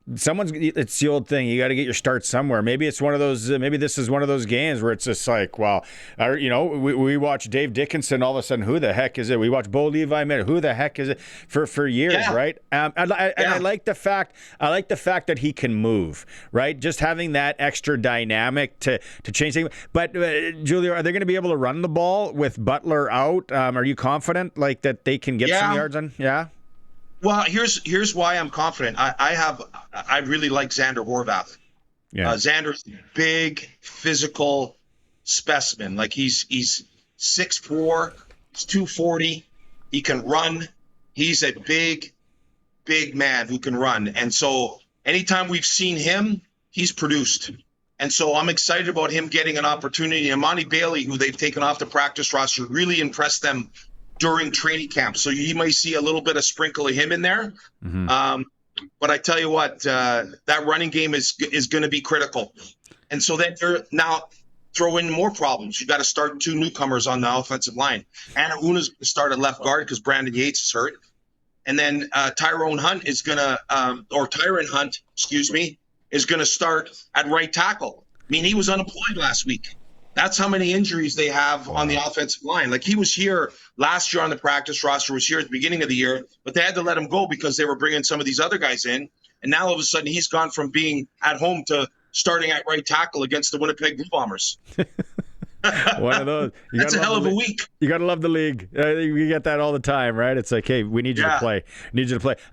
It's the old thing. You got to get your start somewhere. Maybe it's one of those. Maybe this is one of those games where it's just like, well, we watch Dave Dickinson. All of a sudden, who the heck is it? We watch Bo Levi. Who the heck is it? For years, right? And I like the fact. That he can move, right? Just having that extra dynamic to change things. But Giulio, are they going to be able to run the ball with Butler out? Are you confident that they can get some yards on? Yeah. Well, here's why I'm confident. I really like Xander Horvath. Yeah. Xander's a big physical specimen. Like, he's 6'4", he's 240. He can run. He's a big man who can run. And so anytime we've seen him, he's produced. And so I'm excited about him getting an opportunity. Amani Bailey, who they've taken off the practice roster, really impressed them during training camp. So you might see a little bit of sprinkle of him in there. Mm-hmm. But I tell you what, that running game is going to be critical. And so then you're now throw in more problems. You got to start 2 newcomers on the offensive line. Anna Una's going to start at left guard because Brandon Yates is hurt. And then Tyron Hunt is going to, Tyron Hunt, is going to start at right tackle. I mean, he was unemployed last week. That's how many injuries they have on the offensive line. Like, he was here last year on the practice roster, was here at the beginning of the year, but they had to let him go because they were bringing some of these other guys in. And now all of a sudden he's gone from being at home to starting at right tackle against the Winnipeg Blue Bombers. One of those. That's a hell of a week. You got to love the league. You get that all the time, right? It's like, hey, we need you to play. We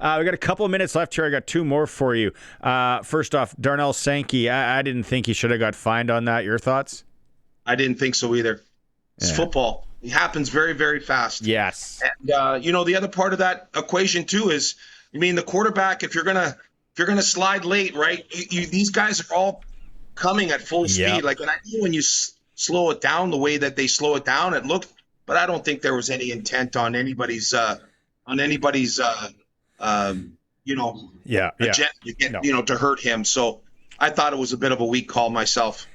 got a couple of minutes left here. I got two more for you. First off, Darnell Sankey. I didn't think he should have got fined on that. Your thoughts? I didn't think so either. It's football. It happens very, very fast. Yes. And the other part of that equation too is, the quarterback, if you're gonna slide late, right? These guys are all coming at full speed. Yep. Like, and I know when you slow it down the way that they slow it down, it looked, but I don't think there was any intent on anybody's agenda to hurt him. So I thought it was a bit of a weak call myself.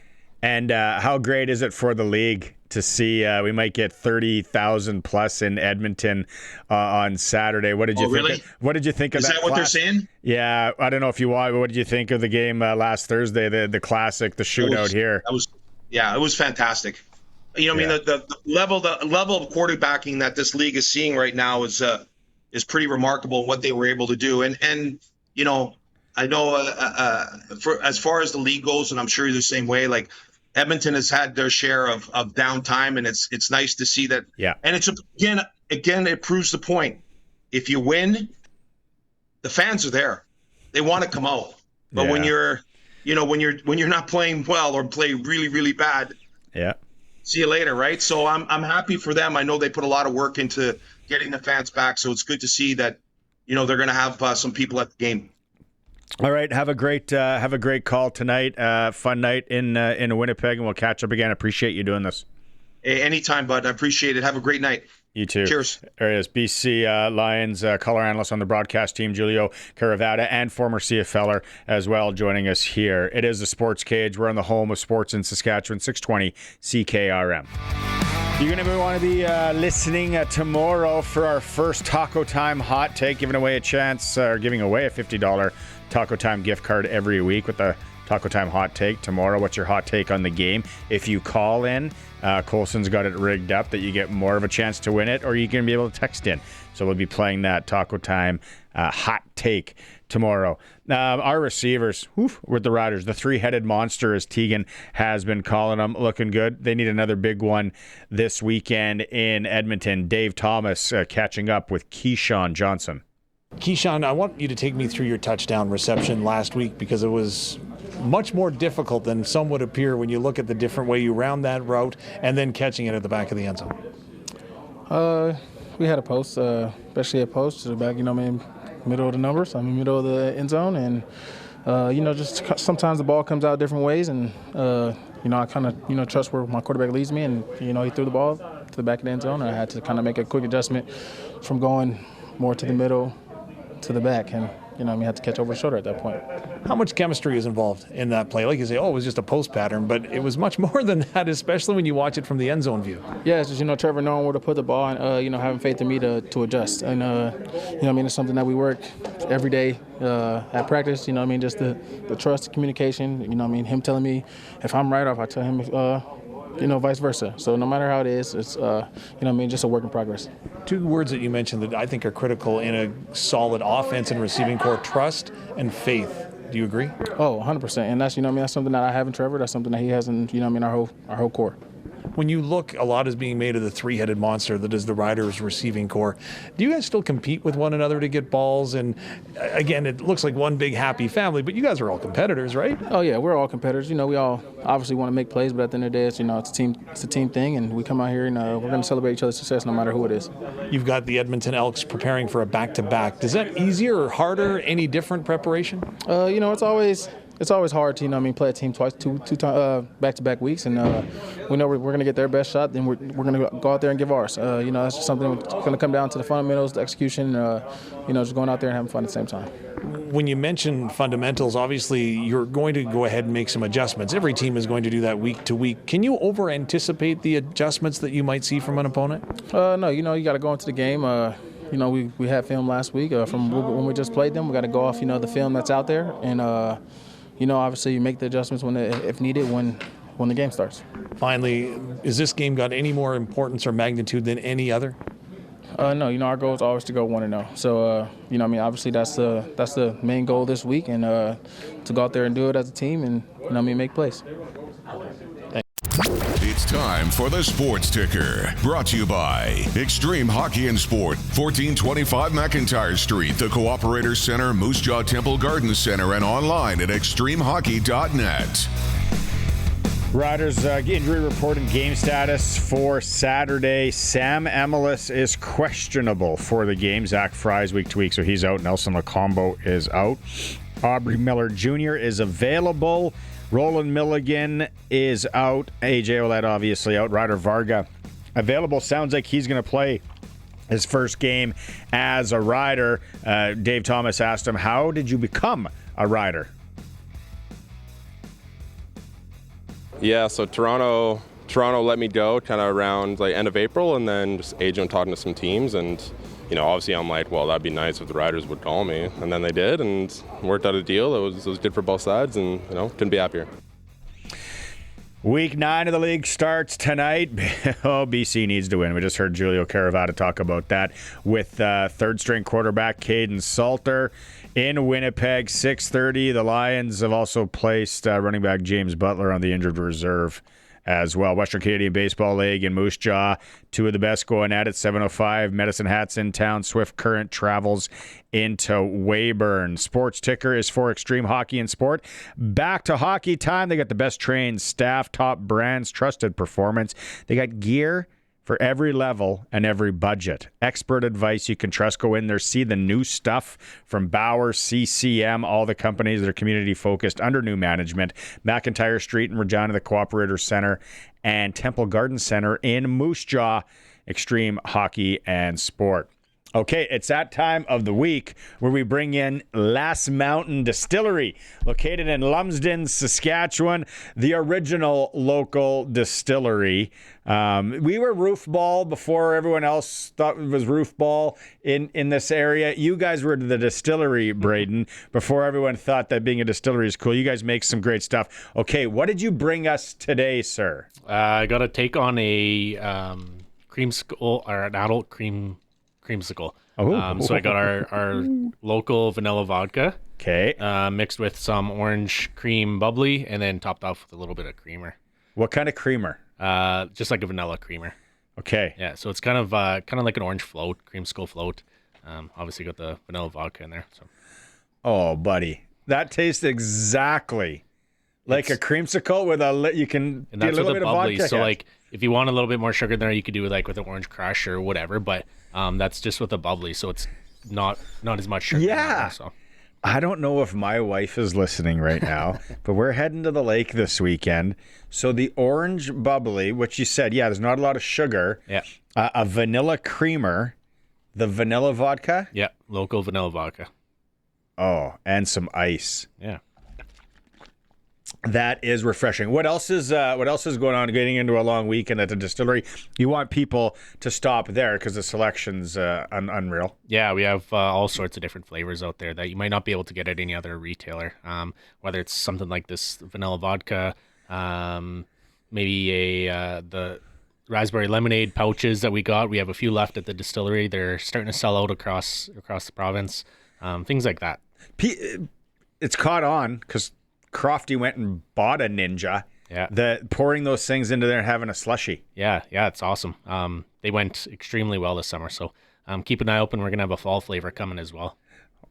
And how great is it for the league to see we might get 30,000 plus in Edmonton on Saturday? What did you think? Really? What did you think of that? Is that what they're saying? Yeah, I don't know if you want. But what did you think of the game last Thursday? The classic, the shootout here. It was fantastic. The level of quarterbacking that this league is seeing right now is pretty remarkable. What they were able to do, and I know for as far as the league goes, and I'm sure you're the same way. Like, Edmonton has had their share of downtime, and it's nice to see that. Yeah. And it's again it proves the point. If you win, the fans are there. They want to come out. But when you're not playing well or play really, really bad, see you later, right? So I'm happy for them. I know they put a lot of work into getting the fans back, so it's good to see that they're going to have some people at the game. All right, have a great call tonight. Fun night in Winnipeg, and we'll catch up again. Appreciate you doing this. Anytime, bud. I appreciate it. Have a great night. You too. Cheers. There he is, BC Lions color analyst on the broadcast team, Giulio Caravatta, and former CFLer as well, joining us here. It is the Sports Cage. We're on the home of sports in Saskatchewan, 620 CKRM. You're going to want to be listening tomorrow for our first Taco Time hot take, giving away a $50 Taco Time gift card every week with the Taco Time hot take tomorrow. What's your hot take on the game? If you call in, Colson's got it rigged up that you get more of a chance to win it, or you can be able to text in. So we'll be playing that Taco Time hot take tomorrow. Our receivers with the Riders, the three-headed monster, as Tegan has been calling them, looking good. They need another big one this weekend in Edmonton. Dave Thomas catching up with Keyshawn Johnson. Keyshawn, I want you to take me through your touchdown reception last week, because it was much more difficult than some would appear when you look at the different way you round that route and then catching it at the back of the end zone. We had a post, especially a post to the back, middle of the numbers, middle of the end zone, and just sometimes the ball comes out different ways, and I kind of trust where my quarterback leads me, and he threw the ball to the back of the end zone, and I had to kind of make a quick adjustment from going more to the middle to the back, and had to catch over the shoulder at that point. How much chemistry is involved in that play? Like you say, it was just a post pattern, but it was much more than that, especially when you watch it from the end zone view. Yeah, it's just, Trevor knowing where to put the ball and, having faith in me to adjust. And, it's something that we work every day at practice, just the trust, the communication, him telling me if I'm right off, I tell him, vice versa. So no matter how it is, it's, just a work in progress. Two words that you mentioned that I think are critical in a solid offense and receiving core: trust and faith. Do you agree? Oh, 100%. And that's, that's something that I have in Trevor. That's something that he has in, our whole core. When you look, a lot is being made of the three-headed monster that is the Riders receiving core. Do you guys still compete with one another to get balls? And again, it looks like one big happy family, but you guys are all competitors, right? Oh yeah, we're all competitors. We all obviously want to make plays, but at the end of the day, it's a team thing, and we come out here and we're going to celebrate each other's success no matter who it is. You've got the Edmonton Elks preparing for a back-to-back. Is that easier or harder? Any different preparation? It's always hard to, play a team twice, two back-to-back weeks, and we know we're going to get their best shot, then we're going to go out there and give ours. That's just something that's going to come down to the fundamentals, the execution, just going out there and having fun at the same time. When you mention fundamentals, obviously you're going to go ahead and make some adjustments. Every team is going to do that week to week. Can you over-anticipate the adjustments that you might see from an opponent? No, you got to go into the game. We had film last week from when we just played them. We got to go off, the film that's out there, and obviously you make the adjustments if needed when when the game starts. Finally, is this game got any more importance or magnitude than any other? No, our goal is always to go 1-0. So, obviously that's the main goal this week, and to go out there and do it as a team and, make plays. It's time for the Sports Ticker, brought to you by Extreme Hockey and Sport, 1425 McIntyre Street, the Cooperator Center, Moose Jaw Temple Garden Center, and online at extremehockey.net. Riders injury report and game status for Saturday. Sam Emelis is questionable for the game. Zach Fry's week to week, so he's out. Nelson Lacombo is out. Aubrey Miller Jr. is available. Roland Milligan is out. AJ Ouellette obviously out. Ryder Varga available. Sounds like he's going to play his first game as a Rider. Dave Thomas asked him, how did you become a Rider? Yeah, so Toronto let me go kind of around like end of April, and then just agent and talking to some teams, and obviously I'm like, well, that'd be nice if the Riders would call me, and then they did, and worked out a deal that was good for both sides, and couldn't be happier. Week 9 of the league starts tonight. BC needs to win. We just heard Giulio Caravatta talk about that with third-string quarterback Caden Salter in Winnipeg, 6:30. The Lions have also placed running back James Butler on the injured reserve as well. Western Canadian Baseball League in Moose Jaw, two of the best going at it, 7:05. Medicine Hat's in town. Swift Current travels into Weyburn. Sports Ticker is for Extreme Hockey and Sport. Back to hockey time. They got the best trained staff, top brands, trusted performance. They got gear for every level and every budget. Expert advice you can trust. Go in there, see the new stuff from Bauer, CCM, all the companies that are community-focused under new management. McIntyre Street in Regina, the Cooperator Center, and Temple Garden Center in Moose Jaw. Extreme Hockey and Sport. Okay, it's that time of the week where we bring in Last Mountain Distillery, located in Lumsden, Saskatchewan, the original local distillery. We were Roof Ball before everyone else thought it was Roof Ball in this area. You guys were the distillery, Braden, before everyone thought that being a distillery is cool. You guys make some great stuff. Okay, what did you bring us today, sir? I got to take on a creamsicle, or an adult creamsicle. So I got our local vanilla vodka. Okay. Mixed with some orange cream bubbly, and then topped off with a little bit of creamer. What kind of creamer? Just like a vanilla creamer. Okay. Yeah, so it's kind of like an orange float, creamsicle float. Obviously got the vanilla vodka in there. So. Oh, buddy, that tastes exactly like a creamsicle with you can do a little bit of vodka. So like, if you want a little bit more sugar in there, you could do it like with an orange crush or whatever. But that's just with the bubbly, so it's not as much sugar. Yeah. So. I don't know if my wife is listening right now, but we're heading to the lake this weekend. So the orange bubbly, which you said, yeah, there's not a lot of sugar. Yeah. A vanilla creamer, the vanilla vodka. Yeah, local vanilla vodka. Oh, and some ice. Yeah. That is refreshing. What else is going on getting into a long weekend at the distillery? You want people to stop there because the selection's unreal. Yeah, we have all sorts of different flavors out there that you might not be able to get at any other retailer. Whether it's something like this vanilla vodka, maybe the raspberry lemonade pouches that we got. We have a few left at the distillery. They're starting to sell out across the province. Things like that. It's caught on because Crofty went and bought a Ninja. Yeah. Pouring those things into there and having a slushie. Yeah, it's awesome. They went extremely well this summer, so keep an eye open. We're going to have a fall flavor coming as well.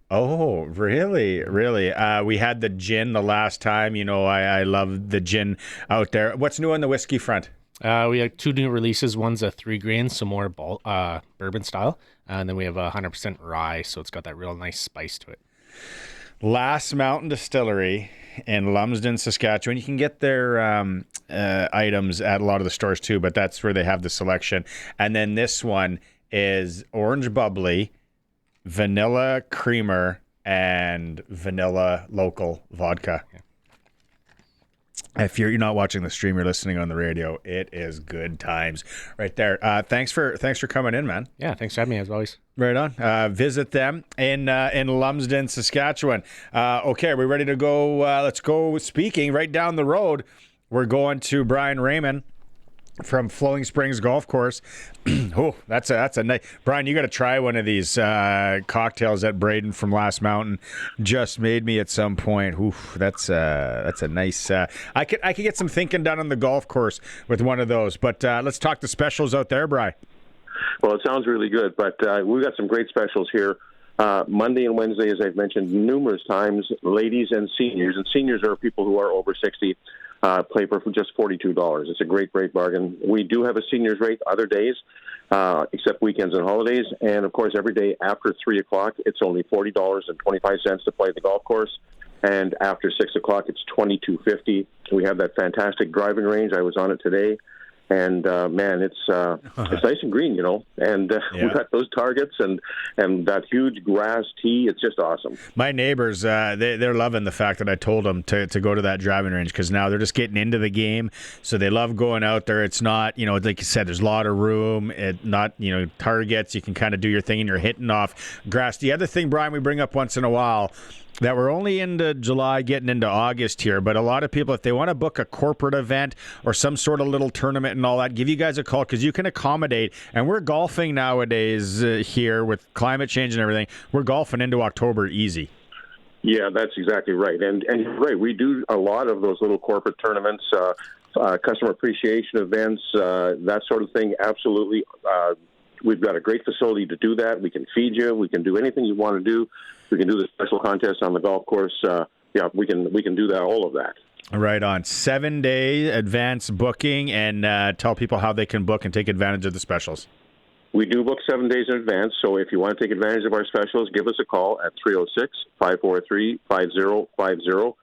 Oh, really? Really? We had the gin the last time. I love the gin out there. What's new on the whiskey front? We have 2 new releases. One's a 3 grain, some more bourbon style. And then we have a 100% rye, so it's got that real nice spice to it. Last Mountain Distillery in Lumsden, Saskatchewan. You can get their items at a lot of the stores too, but that's where they have the selection. And then this one is orange bubbly, vanilla creamer, and vanilla local vodka. Yeah. If you're not watching the stream, you're listening on the radio, it is good times right there. Thanks for coming in, man. Yeah, thanks for having me as always. Right on. Visit them in Lumsden, Saskatchewan. Okay, are we ready to go? Let's go. Speaking right down the road we're going to Brian Raymond from Flowing Springs Golf Course. Oh, that's a nice. Brian, you got to try one of these cocktails that Braden from Last Mountain just made me at some point. Oof, that's a nice. I could get some thinking done on the golf course with one of those. But let's talk the specials out there, Brian. Well, it sounds really good, but we've got some great specials here. Monday and Wednesday, as I've mentioned numerous times, ladies and seniors are people who are over 60. Play for just $42. It's a great bargain. We do have a seniors rate other days, except weekends and holidays. And, of course, every day after 3 o'clock, it's only $40.25 to play the golf course. And after 6 o'clock, it's $22.50. We have that fantastic driving range. I was on it today. And, man, it's nice and green, and we've got those targets and that huge grass tee. It's just awesome. My neighbors, they're loving the fact that I told them to go to that driving range because now they're just getting into the game. So they love going out there. It's not, like you said, there's a lot of room. Targets. You can kind of do your thing and you're hitting off grass. The other thing, Brian, we bring up once in a while, that we're only into July, getting into August here, but a lot of people, if they want to book a corporate event or some sort of little tournament and all that, give you guys a call because you can accommodate. And we're golfing nowadays here with climate change and everything. We're golfing into October easy. Yeah, that's exactly right. And you're right, we do a lot of those little corporate tournaments, customer appreciation events, that sort of thing. Absolutely. We've got a great facility to do that. We can feed you. We can do anything you want to do. We can do the special contest on the golf course. We can do that, all of that. Right on. 7-day advance booking, and tell people how they can book and take advantage of the specials. We do book 7 days in advance, so if you want to take advantage of our specials, give us a call at 306-543-5050,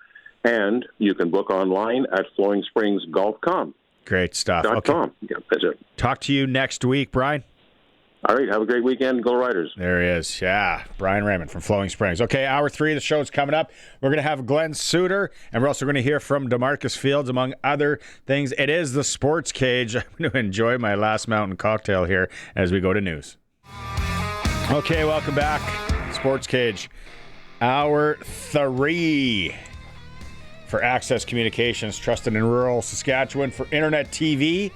and you can book online at flowingspringsgolf.com. Great stuff. .com. Yeah, that's it. Talk to you next week, Brian. All right, have a great weekend. Go Riders. There he is. Yeah, Brian Raymond from Flowing Springs. Okay, hour 3 of the show is coming up. We're going to have Glen Suitor, and we're also going to hear from DeMarcus Fields, among other things. It is the Sports Cage. I'm going to enjoy my Last Mountain cocktail here as we go to news. Okay, welcome back. Sports Cage. Hour 3 for Access Communications, trusted in rural Saskatchewan for internet, TV,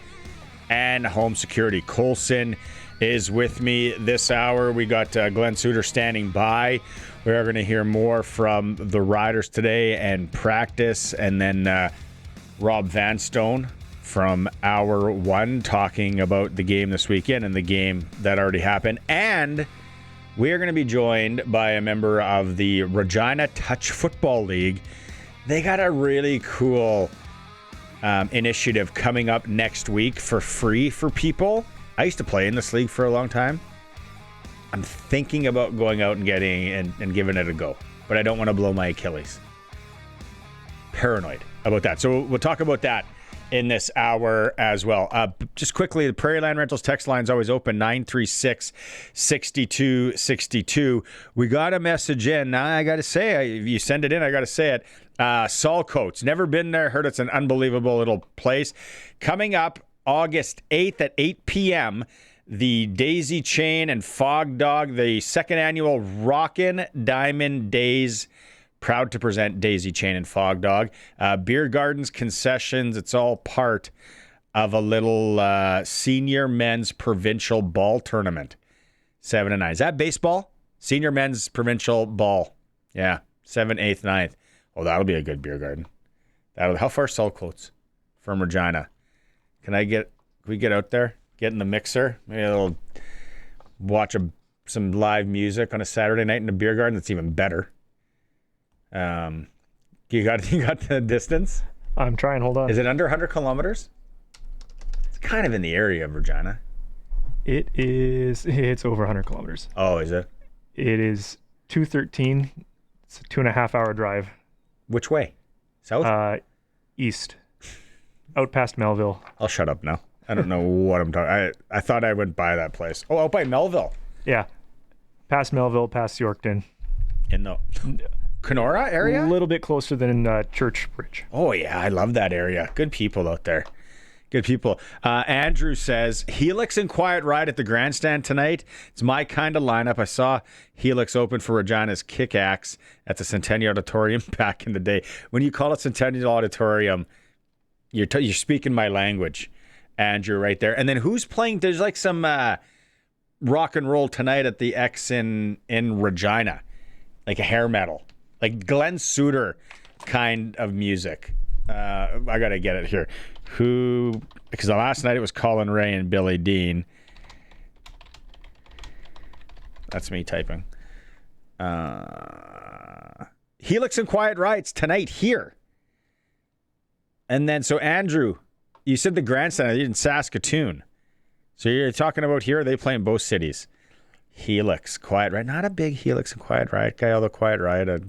and home security. Colson is with me this hour. We got Glen Suitor standing by. We are going to hear more from the Riders today and practice, and then Rob Vanstone from hour 1 talking about the game this weekend and the game that already happened. And we are going to be joined by a member of the Regina Touch Football League. They got a really cool initiative coming up next week for free for people. I used to play in this league for a long time. I'm thinking about going out and getting and giving it a go, but I don't want to blow my Achilles. Paranoid about that. So we'll talk about that in this hour as well. Just quickly, the Prairie Land Rentals text line is always open, 936-6262. We got a message in. Now, I got to say, if you send it in, I got to say it. Saul Coates. Never been there. Heard it's an unbelievable little place. Coming up August 8th at 8 p.m., the Daisy Chain and Fog Dog, the second annual Rockin' Diamond Days. Proud to present Daisy Chain and Fog Dog. Beer gardens, concessions, it's all part of a little senior men's provincial ball tournament. 7 and 9. Is that baseball? Senior men's provincial ball. Yeah, 7th, 8th, 9th. Oh, that'll be a good beer garden. How far Saul Coates from Regina? Can we get out there, get in the mixer, maybe a little watch some live music on a Saturday night in a beer garden? That's even better. You got the distance? I'm trying. Hold on. Is it under 100 kilometers? It's kind of in the area of Regina. It is. It's over 100 kilometers. Oh, is it? It is 213. It's a 2.5-hour drive. Which way? South? East. Out past Melville. I'll shut up now. I don't know what I'm talking. I thought I went by that place. Oh, out by Melville. Yeah. Past Melville, past Yorkton. In the Kenora area? A little bit closer than Church Bridge. Oh, yeah. I love that area. Good people out there. Good people. Andrew says, Helix and Quiet Ride at the grandstand tonight. It's my kind of lineup. I saw Helix open for Regina's Kick-Axe at the Centennial Auditorium back in the day. When you call it Centennial Auditorium, You're speaking my language, Andrew, right there. And then who's playing? There's like some rock and roll tonight at the X in Regina, like a hair metal, like Glen Suitor kind of music. I gotta get it here. Who? Because last night it was Colin Ray and Billy Dean. That's me typing. Helix and Quiet Rides tonight here. And then, so Andrew, you said the grandstand in Saskatoon. So you're talking about here, they play in both cities. Helix, Quiet Ride. Not a big Helix and Quiet Ride guy, although Quiet Ride, a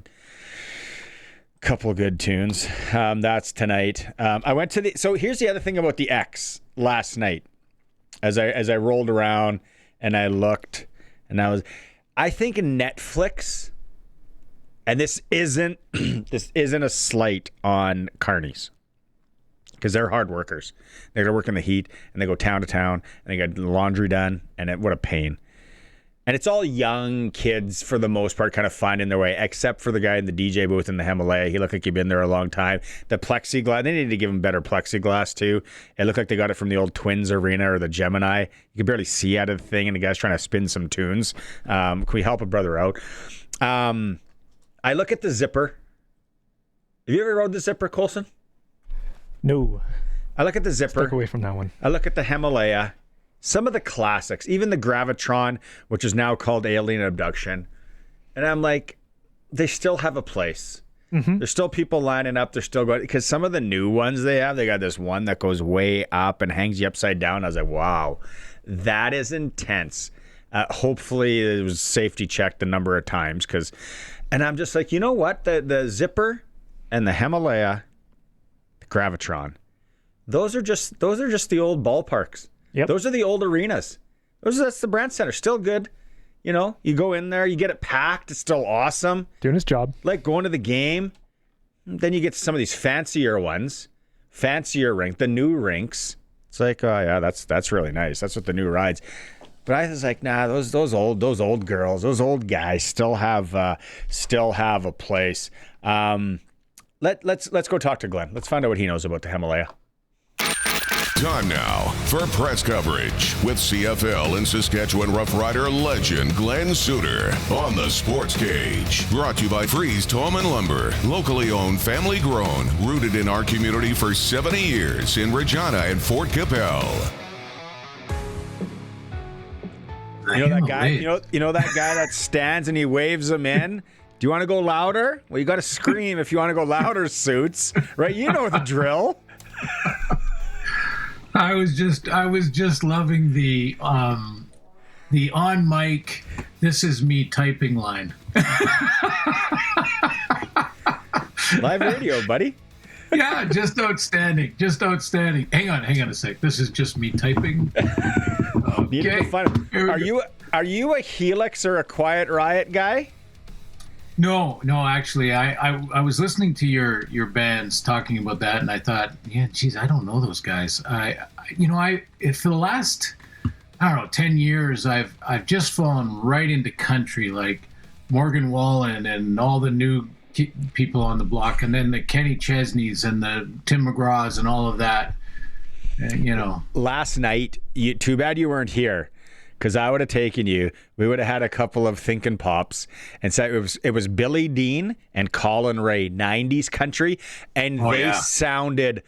couple of good tunes. That's tonight. I went to so here's the other thing about the X last night. As I rolled around and I looked, and I think Netflix, and this isn't a slight on carnies, because they're hard workers. They got to work in the heat, and they go town to town, and they got laundry done, and what a pain. And it's all young kids for the most part, kind of finding their way, except for the guy in the DJ booth in the Himalaya. He looked like he'd been there a long time. The plexiglass, they needed to give him better plexiglass too. It looked like they got it from the old Twins Arena or the Gemini. You could barely see out of the thing, and the guy's trying to spin some tunes. Can we help a brother out? I look at the Zipper. Have you ever rode the Zipper, Colson? No. I look at the Zipper. Stuck away from that one. I look at the Himalaya. Some of the classics, even the Gravitron, which is now called Alien Abduction. And I'm like, they still have a place. Mm-hmm. There's still people lining up. They're still going, because some of the new ones they got this one that goes way up and hangs you upside down. I was like, wow, that is intense. Hopefully it was safety checked a number of times, and I'm just like, you know what? The Zipper and the Himalaya, the Gravitron, those are just the old ballparks. Yep. Those are the old arenas. That's the Brandt Center. Still good. You know, you go in there, you get it packed. It's still awesome. Doing his job. Like going to the game. Then you get to some of these fancier ones, fancier rink, the new rinks. It's like, oh yeah, that's really nice. That's what the new rides. But I was like, nah, those old girls, those old guys still have a place. Let's go talk to Glenn. Let's find out what he knows about the Himalaya. Time now for press coverage with CFL and Saskatchewan Roughrider legend Glen Suitor on the Sports Cage. Brought to you by Freeze Tallman Lumber, locally owned, family grown, rooted in our community for 70 years in Regina and Fort Capel. You know that guy? You know that guy that stands and he waves them in. Do you want to go louder? Well, you got to scream if you want to go louder, Suits. Right? You know the drill. I was just loving the on mic, this is me typing line. Live radio, buddy. Yeah, just outstanding. Hang on a sec. This is just me typing. Okay. Are you a Helix or a Quiet Riot guy? No, actually, I was listening to your bands talking about that, and I thought, yeah, geez, I don't know those guys. For the last, 10 years, I've just fallen right into country, like Morgan Wallen and all the new people on the block, and then the Kenny Chesneys and the Tim McGraws and all of that. Last night, too bad you weren't here. Because I would have taken you. We would have had a couple of thinking pops, and so it was Billy Dean and Colin Ray, 90s country, and they sounded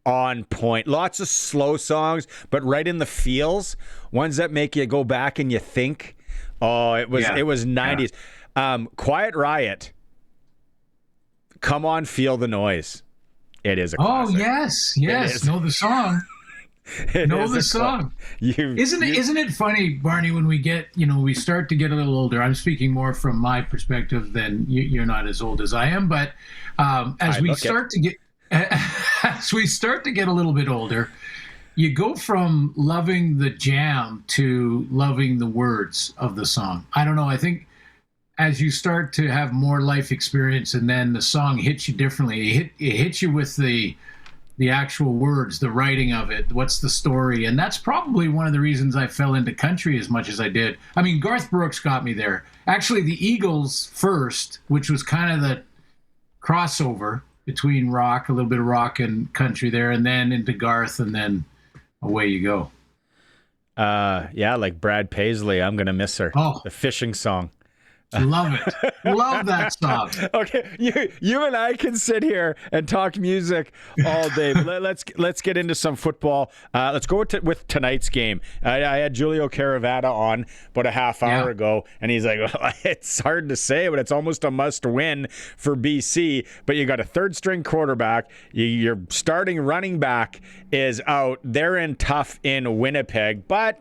on point. Lots of slow songs, but right in the feels. Ones that make you go back and you think. Oh, it was 90s. Yeah. Quiet Riot. Come on, feel the noise. It is a classic. Oh yes, know the song. Know the song. Isn't it funny, Barney, when we start to get a little older? I'm speaking more from my perspective than you're not as old as I am, but as we start to get a little bit older, you go from loving the jam to loving the words of the song. I don't know. I think as you start to have more life experience, and then the song hits you differently. It hits you with the actual words, the writing of it, what's the story. And that's probably one of the reasons I fell into country as much as I did. I mean, Garth Brooks got me there. Actually, the Eagles first, which was kind of the crossover. between rock, a little bit of rock and country there, and then into Garth, and then away you go. Yeah, like Brad Paisley, I'm gonna miss her. Oh, the fishing song. Love it. Love that song. Okay, you and I can sit here and talk music all day. But let's get into some football. Let's go with tonight's game. I had Giulio Caravatta on about a half hour ago, and he's like, well, it's hard to say, but it's almost a must-win for BC. But you got a third-string quarterback. Your starting running back is out. They're in tough in Winnipeg, but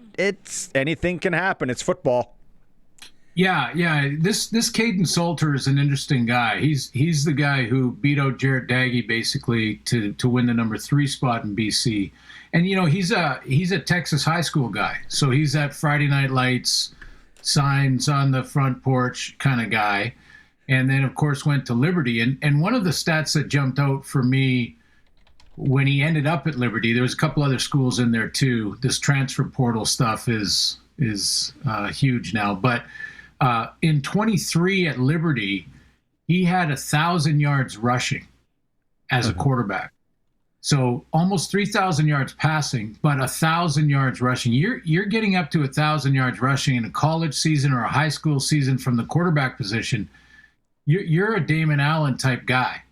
anything can happen. It's football. Yeah. This Caden Salter is an interesting guy. He's the guy who beat out Jarrett Daggy basically to win the number 3 spot in BC. And he's a Texas high school guy. So he's that Friday Night Lights, signs on the front porch kind of guy. And then of course went to Liberty. And one of the stats that jumped out for me when he ended up at Liberty, there was a couple other schools in there too. This transfer portal stuff is huge now, but in 23 at Liberty, he had 1,000 yards rushing as a quarterback. So almost 3,000 yards passing, but 1,000 yards rushing. You're getting up to 1,000 yards rushing in a college season or a high school season from the quarterback position. You're a Damon Allen type guy.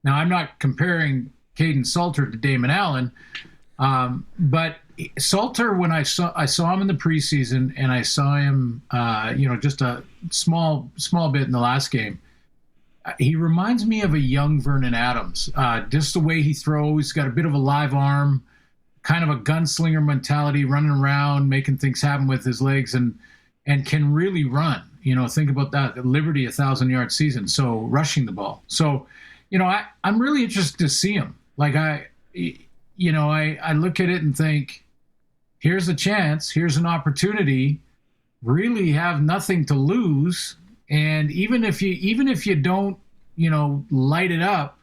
Now, I'm not comparing Caden Salter to Damon Allen, but Salter, when I saw him in the preseason, and I saw him, just a small bit in the last game. He reminds me of a young Vernon Adams. Just the way he throws, got a bit of a live arm, kind of a gunslinger mentality, running around, making things happen with his legs, and can really run. Think about that. At Liberty, 1,000-yard season, so rushing the ball. So, I'm really interested to see him. Like I look at it and think, here's a chance, here's an opportunity, really have nothing to lose. And even if you don't, light it up,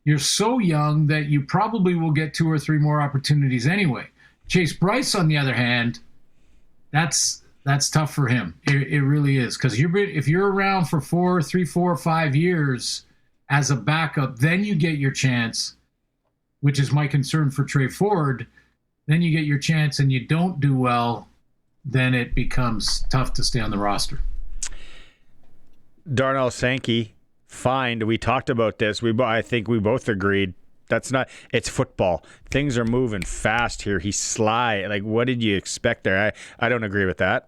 you're so young that you probably will get 2 or 3 more opportunities anyway. Chase Bryce, on the other hand, that's tough for him. It really is. Because if you're around for 3, 4, 5 years as a backup, then you get your chance, which is my concern for Trey Ford. Then you get your chance and you don't do well, then it becomes tough to stay on the roster. Darnell Sankey, fined. We talked about this. I think we both agreed. It's football. Things are moving fast here. He's sly. Like, what did you expect there? I don't agree with that.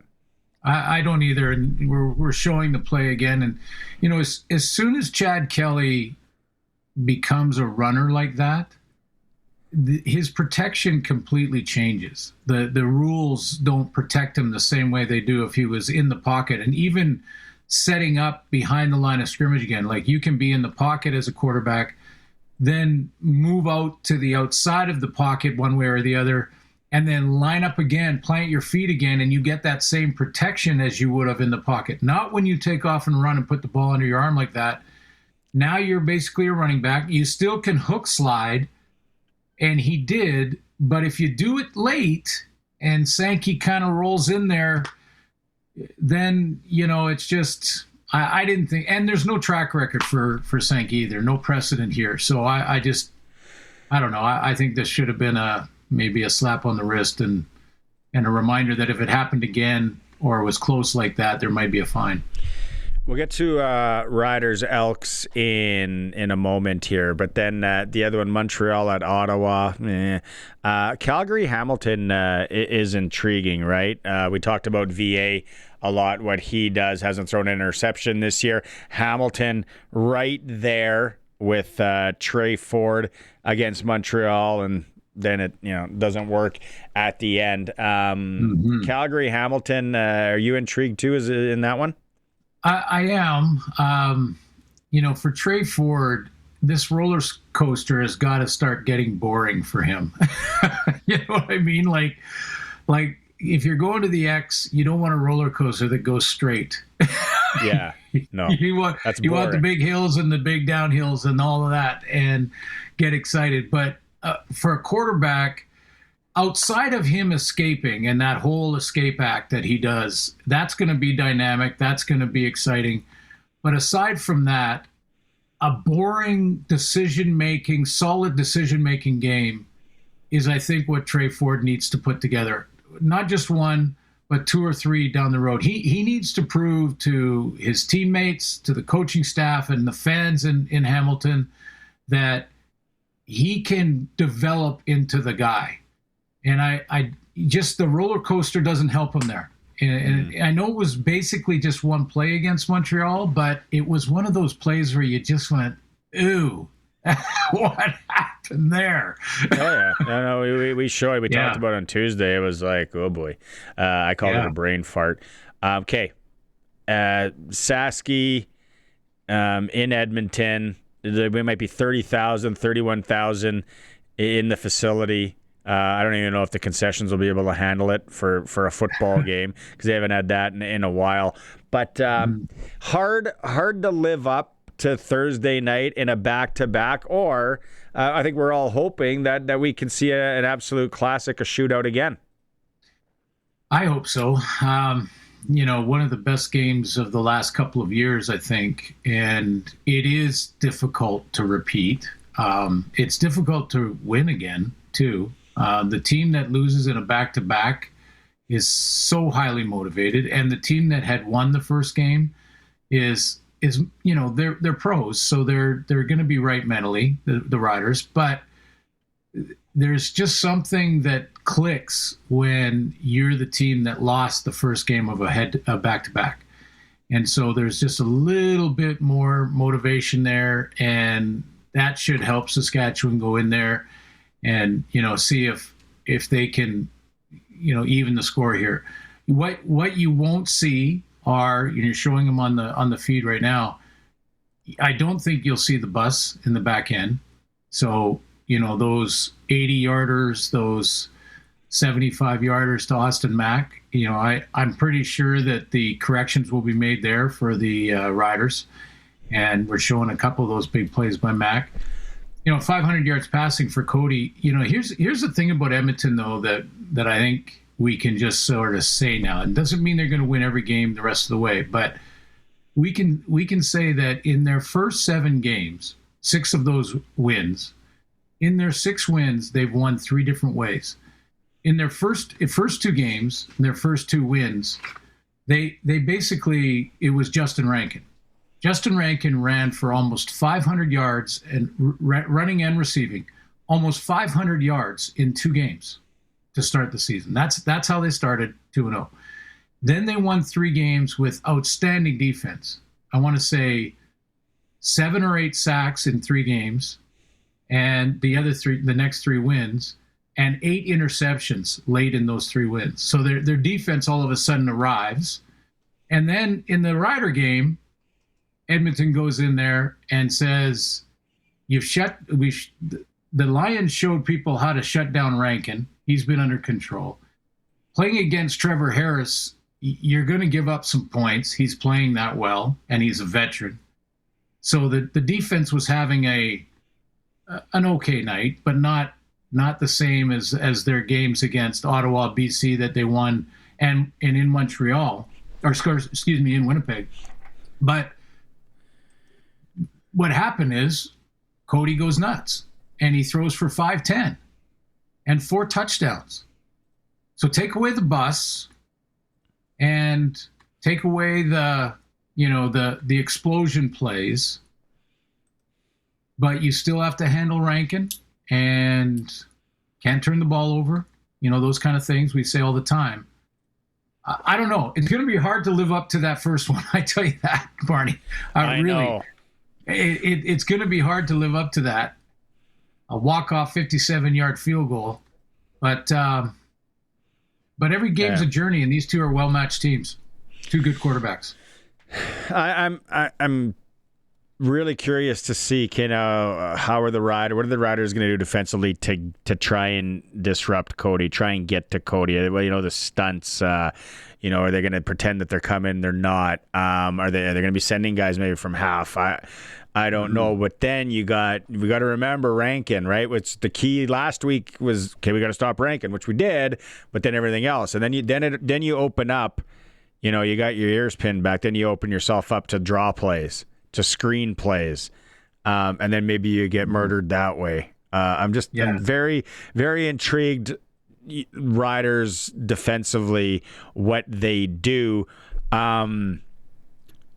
I don't either. And we're showing the play again. And, as soon as Chad Kelly becomes a runner like that, his protection completely changes. The rules don't protect him the same way they do if he was in the pocket. And even setting up behind the line of scrimmage again, like you can be in the pocket as a quarterback, then move out to the outside of the pocket one way or the other, and then line up again, plant your feet again, and you get that same protection as you would have in the pocket. Not when you take off and run and put the ball under your arm like that. Now you're basically a running back. You still can hook slide, and he did, but if you do it late and Sankey kind of rolls in there, then, it's just, I didn't think, and there's no track record for Sankey either, no precedent here. So I don't know. I think this should have been maybe a slap on the wrist and a reminder that if it happened again or was close like that, there might be a fine. We'll get to Riders Elks in a moment here, but then the other one, Montreal at Ottawa. Calgary Hamilton is intriguing, right? We talked about VA a lot, what he does. Hasn't thrown an interception this year. Hamilton right there with Trey Ford against Montreal, and then it doesn't work at the end. Calgary Hamilton, are you intrigued too? Is it in that one? I am. For Trey Ford, this roller coaster has got to start getting boring for him. You know what I mean? Like if you're going to the X, you don't want a roller coaster that goes straight. Yeah, no. you want the big hills and the big downhills and all of that, and get excited. But for a quarterback, outside of him escaping and that whole escape act that he does, that's going to be dynamic. That's going to be exciting. But aside from that, a boring decision-making, solid decision-making game is, I think, what Trey Ford needs to put together. Not just one, but 2 or 3 down the road. He needs to prove to his teammates, to the coaching staff, and the fans in Hamilton that he can develop into the guy. And I just, the roller coaster doesn't help him there. And I know it was basically just one play against Montreal, but it was one of those plays where you just went, ooh, what happened there? Oh, yeah. No, we showed. We talked about it on Tuesday. It was like, oh, boy. I called it a brain fart. Okay. Sasky in Edmonton. We might be 30,000, 31,000 in the facility. I don't even know if the concessions will be able to handle it for a football game because they haven't had that in a while. But hard to live up to Thursday night in a back-to-back, or I think we're all hoping that we can see an absolute classic, a shootout again. I hope so. One of the best games of the last couple of years, I think, and it is difficult to repeat. It's difficult to win again, too. The team that loses in a back-to-back is so highly motivated, and the team that had won the first game is they're pros, so they're going to be right mentally, the Riders, but there's just something that clicks when you're the team that lost the first game of a back-to-back. And so there's just a little bit more motivation there, and that should help Saskatchewan go in there and see if they can even the score here. What you won't see are, you're showing them on the feed right now, I don't think you'll see the bus in the back end. So those 80-yarders, those 75-yarders to Austin Mack, I'm pretty sure that the corrections will be made there for the Riders, and we're showing a couple of those big plays by Mack. 500 yards passing for Cody. Here's the thing about Edmonton, though, that I think we can just sort of say now. It doesn't mean they're going to win every game the rest of the way, but we can say that in their first 7 games, 6 of those wins, in their 6 wins, they've won 3 different ways. In their first 2 games, their first 2 wins, they basically, it was Justin Rankin. Justin Rankin ran for almost 500 yards and running and receiving, almost 500 yards in 2 games to start the season. That's how they started 2-0. Then they won 3 games with outstanding defense. I want to say 7 or 8 sacks in 3 games, and the next 3 wins, and 8 interceptions late in those 3 wins. So their defense all of a sudden arrives. And then in the Rider game, Edmonton goes in there and says, the Lions showed people how to shut down Rankin. He's been under control. Playing against Trevor Harris, you're going to give up some points. He's playing that well, and he's a veteran. So the defense was having an okay night, but not the same as their games against Ottawa, BC that they won, and in Montreal, in Winnipeg. But what happened is Cody goes nuts, and he throws for 510 and 4 touchdowns. So take away the bus and take away the explosion plays, but you still have to handle Rankin and can't turn the ball over. Those kind of things we say all the time. I don't know. It's going to be hard to live up to that first one. I tell you that, Barney. I really know. It's going to be hard to live up to that. A walk-off 57-yard field goal. But every game's a journey, and these 2 are well-matched teams. 2 good quarterbacks. I'm really curious to see what are the Riders going to do defensively to try and disrupt Cody, try and get to Cody. The stunts. Are they going to pretend that they're coming? They're not. Are they going to be sending guys maybe from half? I don't know, but then we got to remember Rankin, right? Which the key last week was, okay, we got to stop Rankin, which we did, but then everything else, and then you open up, you got your ears pinned back, then you open yourself up to draw plays, to screen plays. and then maybe you get murdered that way. I'm very, very intrigued. Riders defensively, what they do. And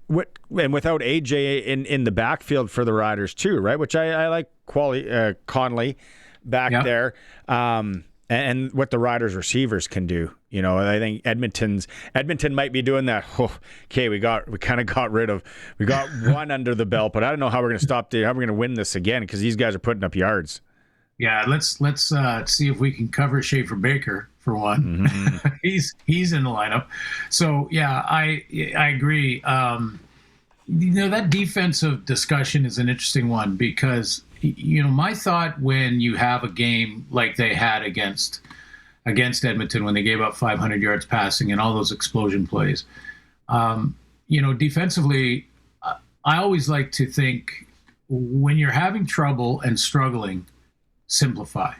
without AJ in the backfield for the Riders too, right? Which I like Conley back there. And what the Riders receivers can do. I think Edmonton might be doing that. Oh, okay, we got one under the belt, but I don't know how we're going to how we're going to win this again, because these guys are putting up yards. Yeah, let's see if we can cover Schaefer Baker for one. Mm-hmm. he's in the lineup. So yeah, I agree. That defensive discussion is an interesting one, because my thought when you have a game like they had against Edmonton, when they gave up 500 yards passing and all those explosion plays, defensively, I always like to think when you're having trouble and struggling, simplify.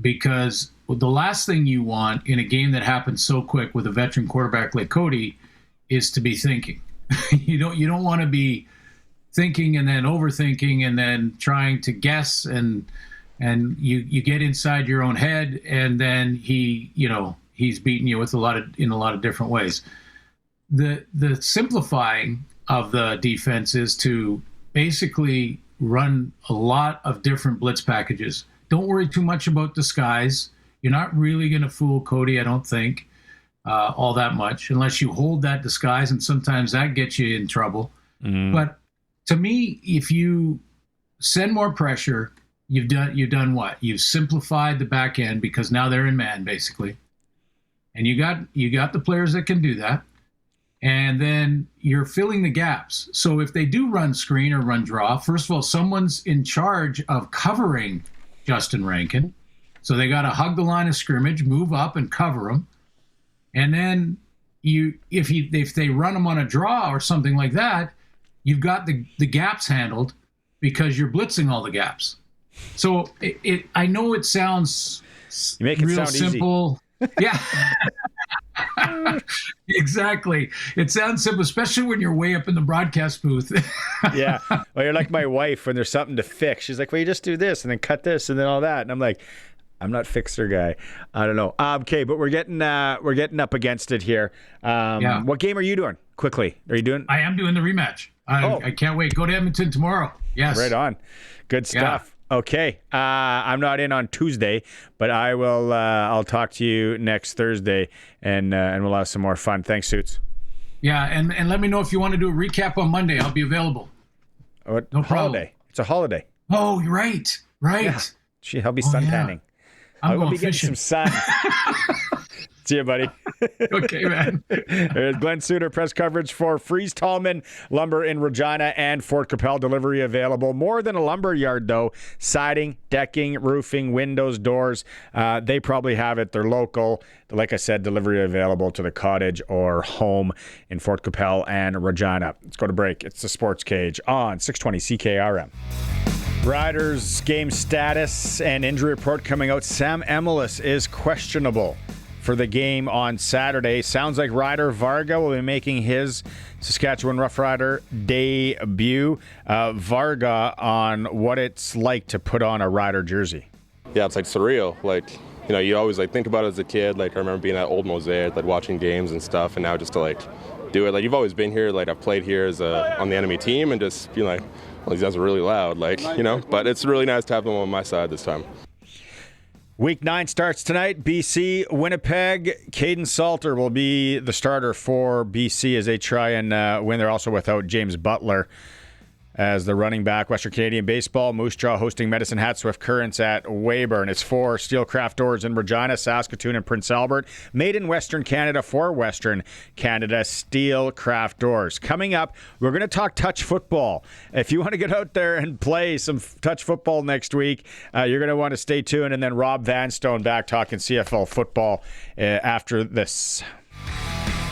Because the last thing you want in a game that happens so quick with a veteran quarterback like Cody is to be thinking. You don't want to be thinking and then overthinking and then trying to guess, and you get inside your own head, and then he's beating you in a lot of different ways. The simplifying of the defense is to basically run a lot of different blitz packages. Don't worry too much about disguise. You're not really going to fool Cody, I don't think, all that much, unless you hold that disguise, and sometimes that gets you in trouble. But to me, if you send more pressure, you've done what? You've simplified the back end, because now they're in man, basically. And you got the players that can do that. And then you're filling the gaps. So if they do run screen or run draw, first of all, someone's in charge of covering Justin Rankin. So they got to hug the line of scrimmage, move up and cover him. And then if they run them on a draw or something like that, you've got the gaps handled, because you're blitzing all the gaps. So I know it sounds real simple. Easy. Yeah. Exactly. It sounds simple, especially when you're way up in the broadcast booth. Yeah. Well, you're like my wife when there's something to fix. She's like, well, you just do this and then cut this and then all that. And I'm like, I'm not fixer guy. I don't know. Okay, but we're getting up against it here. What game are you doing? Quickly. Are you doing? I am doing the rematch. I can't wait. Go to Edmonton tomorrow. Yes. Right on. Good stuff. Yeah. Okay. I'm not in on Tuesday, but I will. I'll talk to you next Thursday, and we'll have some more fun. Thanks, Suits. Yeah, and let me know if you want to do a recap on Monday. I'll be available. What? No problem. Holiday. It's a holiday. Oh, you're right. Yeah. Gee, I'll be suntanning. Yeah. I'm going be fishing. Getting some sun. See you, buddy. Okay, man. There's Glen Suitor press coverage for Fries Tallman Lumber in Regina and Fort Capel. Delivery available. More than a lumber yard, though. Siding, decking, roofing, windows, doors. They probably have it. They're local. Like I said, delivery available to the cottage or home in Fort Capel and Regina. Let's go to break. It's the Sports Cage on 620 CKRM. Riders game status and injury report coming out. Sam Emelis is questionable for the game on Saturday. Sounds like Ryder Varga will be making his Saskatchewan Roughrider debut. Varga on what it's like to put on a Rider jersey. Yeah, it's like surreal. Like, you always think about it as a kid. Like, I remember being at Old Mosaic, watching games and stuff, and now just to do it. You've always been here. I've played here as on the enemy team, and just being like, well, these guys are really loud. But it's really nice to have them on my side this time. Week 9 starts tonight. BC, Winnipeg. Caden Salter will be the starter for BC as they try and win. They're also without James Butler as the running back. Western Canadian Baseball, Moose Jaw hosting Medicine Hat Swift Currents at Weyburn. It's for Steelcraft Doors in Regina, Saskatoon, and Prince Albert. Made in Western Canada for Western Canada, Steelcraft Doors. Coming up, we're going to talk touch football. If you want to get out there and play some touch football next week, you're going to want to stay tuned. And then Rob Vanstone back talking CFL football after this.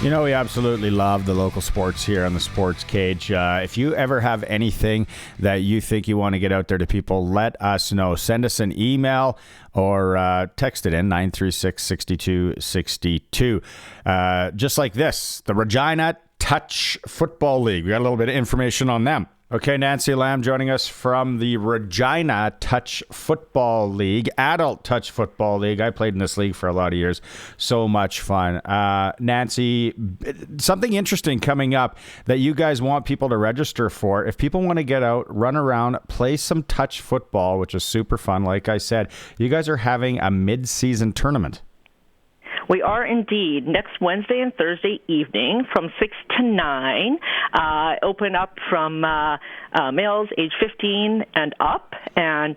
We absolutely love the local sports here on the Sports Cage. If you ever have anything that you think you want to get out there to people, let us know. Send us an email or text it in 936-6262. Just like this, the Regina Touch Football League. We got a little bit of information on them. Okay, Nancy Lamb joining us from the Regina Touch Football League, Adult Touch Football League. I played in this league for a lot of years. So much fun. Nancy, something interesting coming up that you guys want people to register for. If people want to get out, run around, play some touch football, which is super fun, like I said, you guys are having a mid-season tournament. We are indeed. Next Wednesday and Thursday evening from 6 to 9. Open up from males age 15 and up. And,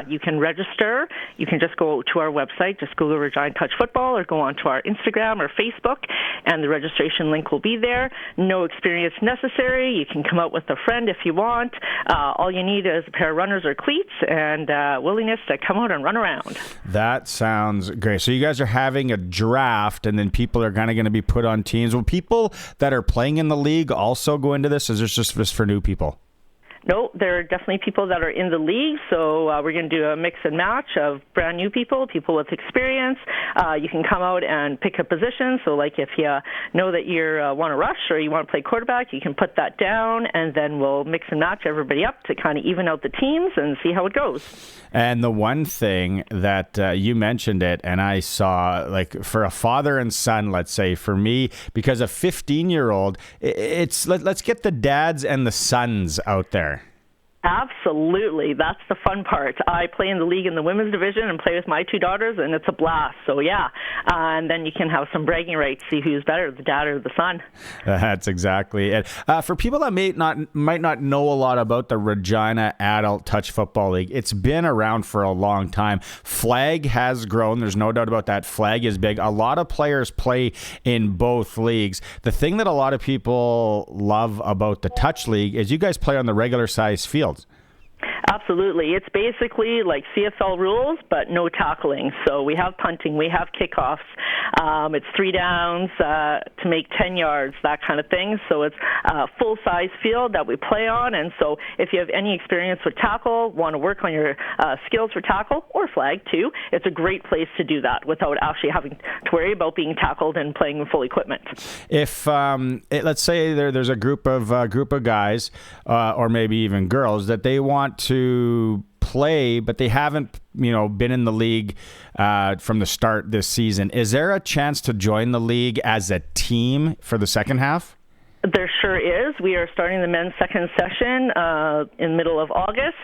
you can register. You can just go to our website, just Google Regina Touch Football, or go onto our Instagram or Facebook, and the registration link will be there. No experience necessary. You can come out with a friend if you want. All you need is a pair of runners or cleats and willingness to come out and run around. That sounds great. So you guys are having a draft, and then people are kind of going to be put on teams. Will people that are playing in the league also go into this, or is this just for new people? No, there are definitely people that are in the league, so we're going to do a mix and match of brand new people with experience. You can come out and pick a position, so like if you know that you want to rush or you want to play quarterback, you can put that down, and then we'll mix and match everybody up to kind of even out the teams and see how it goes. And the one thing that you mentioned it, and I saw, like for a father and son, let's say, for me, because a 15-year-old, let's get the dads and the sons out there. Absolutely. That's the fun part. I play in the league in the women's division and play with my two daughters, and it's a blast. So, and then you can have some bragging rights, see who's better, the dad or the son. That's exactly it. For people that might not know a lot about the Regina Adult Touch Football League, it's been around for a long time. Flag has grown. There's no doubt about that. Flag is big. A lot of players play in both leagues. The thing that a lot of people love about the Touch League is you guys play on the regular size field. Absolutely. It's basically like CFL rules, but no tackling. So we have punting, we have kickoffs. It's 3 downs to make 10 yards, that kind of thing. So it's a full-size field that we play on. And so if you have any experience with tackle, want to work on your skills for tackle or flag too, it's a great place to do that without actually having to worry about being tackled and playing with full equipment. If let's say there's a group of guys or maybe even girls that they want to play, but they haven't, been in the league from the start this season. Is there a chance to join the league as a team for the second half? There sure is. We are starting the men's second session in the middle of August.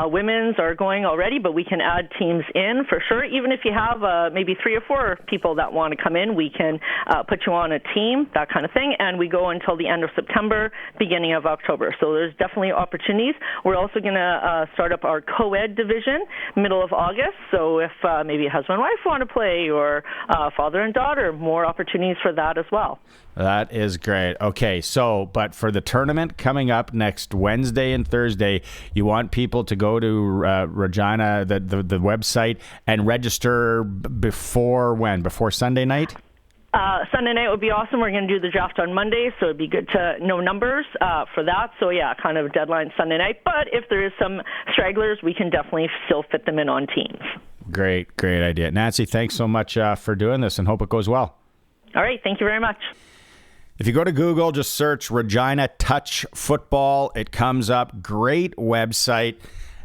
Women's are going already, but we can add teams in for sure. Even if you have maybe 3 or 4 people that want to come in, we can put you on a team, that kind of thing. And we go until the end of September, beginning of October. So there's definitely opportunities. We're also going to start up our co-ed division middle of August. So if maybe a husband and wife want to play, or father and daughter, more opportunities for that as well. That is great. Okay, but for the tournament coming up next Wednesday and Thursday, you want people to go to Regina, the website, and register before when? Before Sunday night? Sunday night would be awesome. We're going to do the draft on Monday, so it'd be good to know numbers for that. So, kind of a deadline Sunday night. But if there is some stragglers, we can definitely still fit them in on teams. Great idea. Nancy, thanks so much for doing this, and hope it goes well. All right, thank you very much. If you go to Google, just search Regina Touch Football. It comes up. Great website.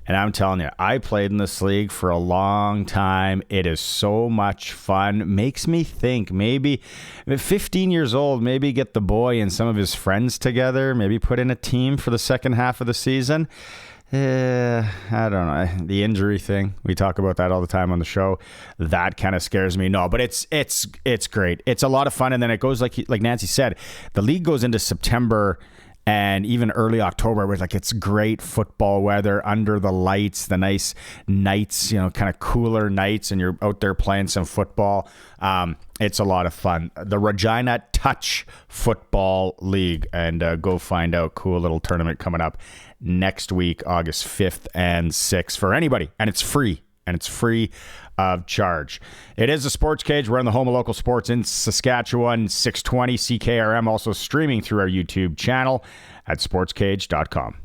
And I'm telling you, I played in this league for a long time. It is so much fun. Makes me think maybe 15 years old, maybe get the boy and some of his friends together, maybe put in a team for the second half of the season. I don't know. The injury thing, we talk about that all the time on the show. That kind of scares me. No, but it's great. It's a lot of fun. And then it goes like Nancy said, the league goes into September and even early October, where it's great football weather under the lights, the nice nights, kind of cooler nights, and you're out there playing some football. It's a lot of fun. The Regina Touch Football League, and go find out. Cool little tournament coming up next week, August 5th and 6th for anybody, and it's free. And it's free of charge. It is the Sports Cage. We're in the home of local sports in Saskatchewan, 620 CKRM, also streaming through our YouTube channel at sportscage.com.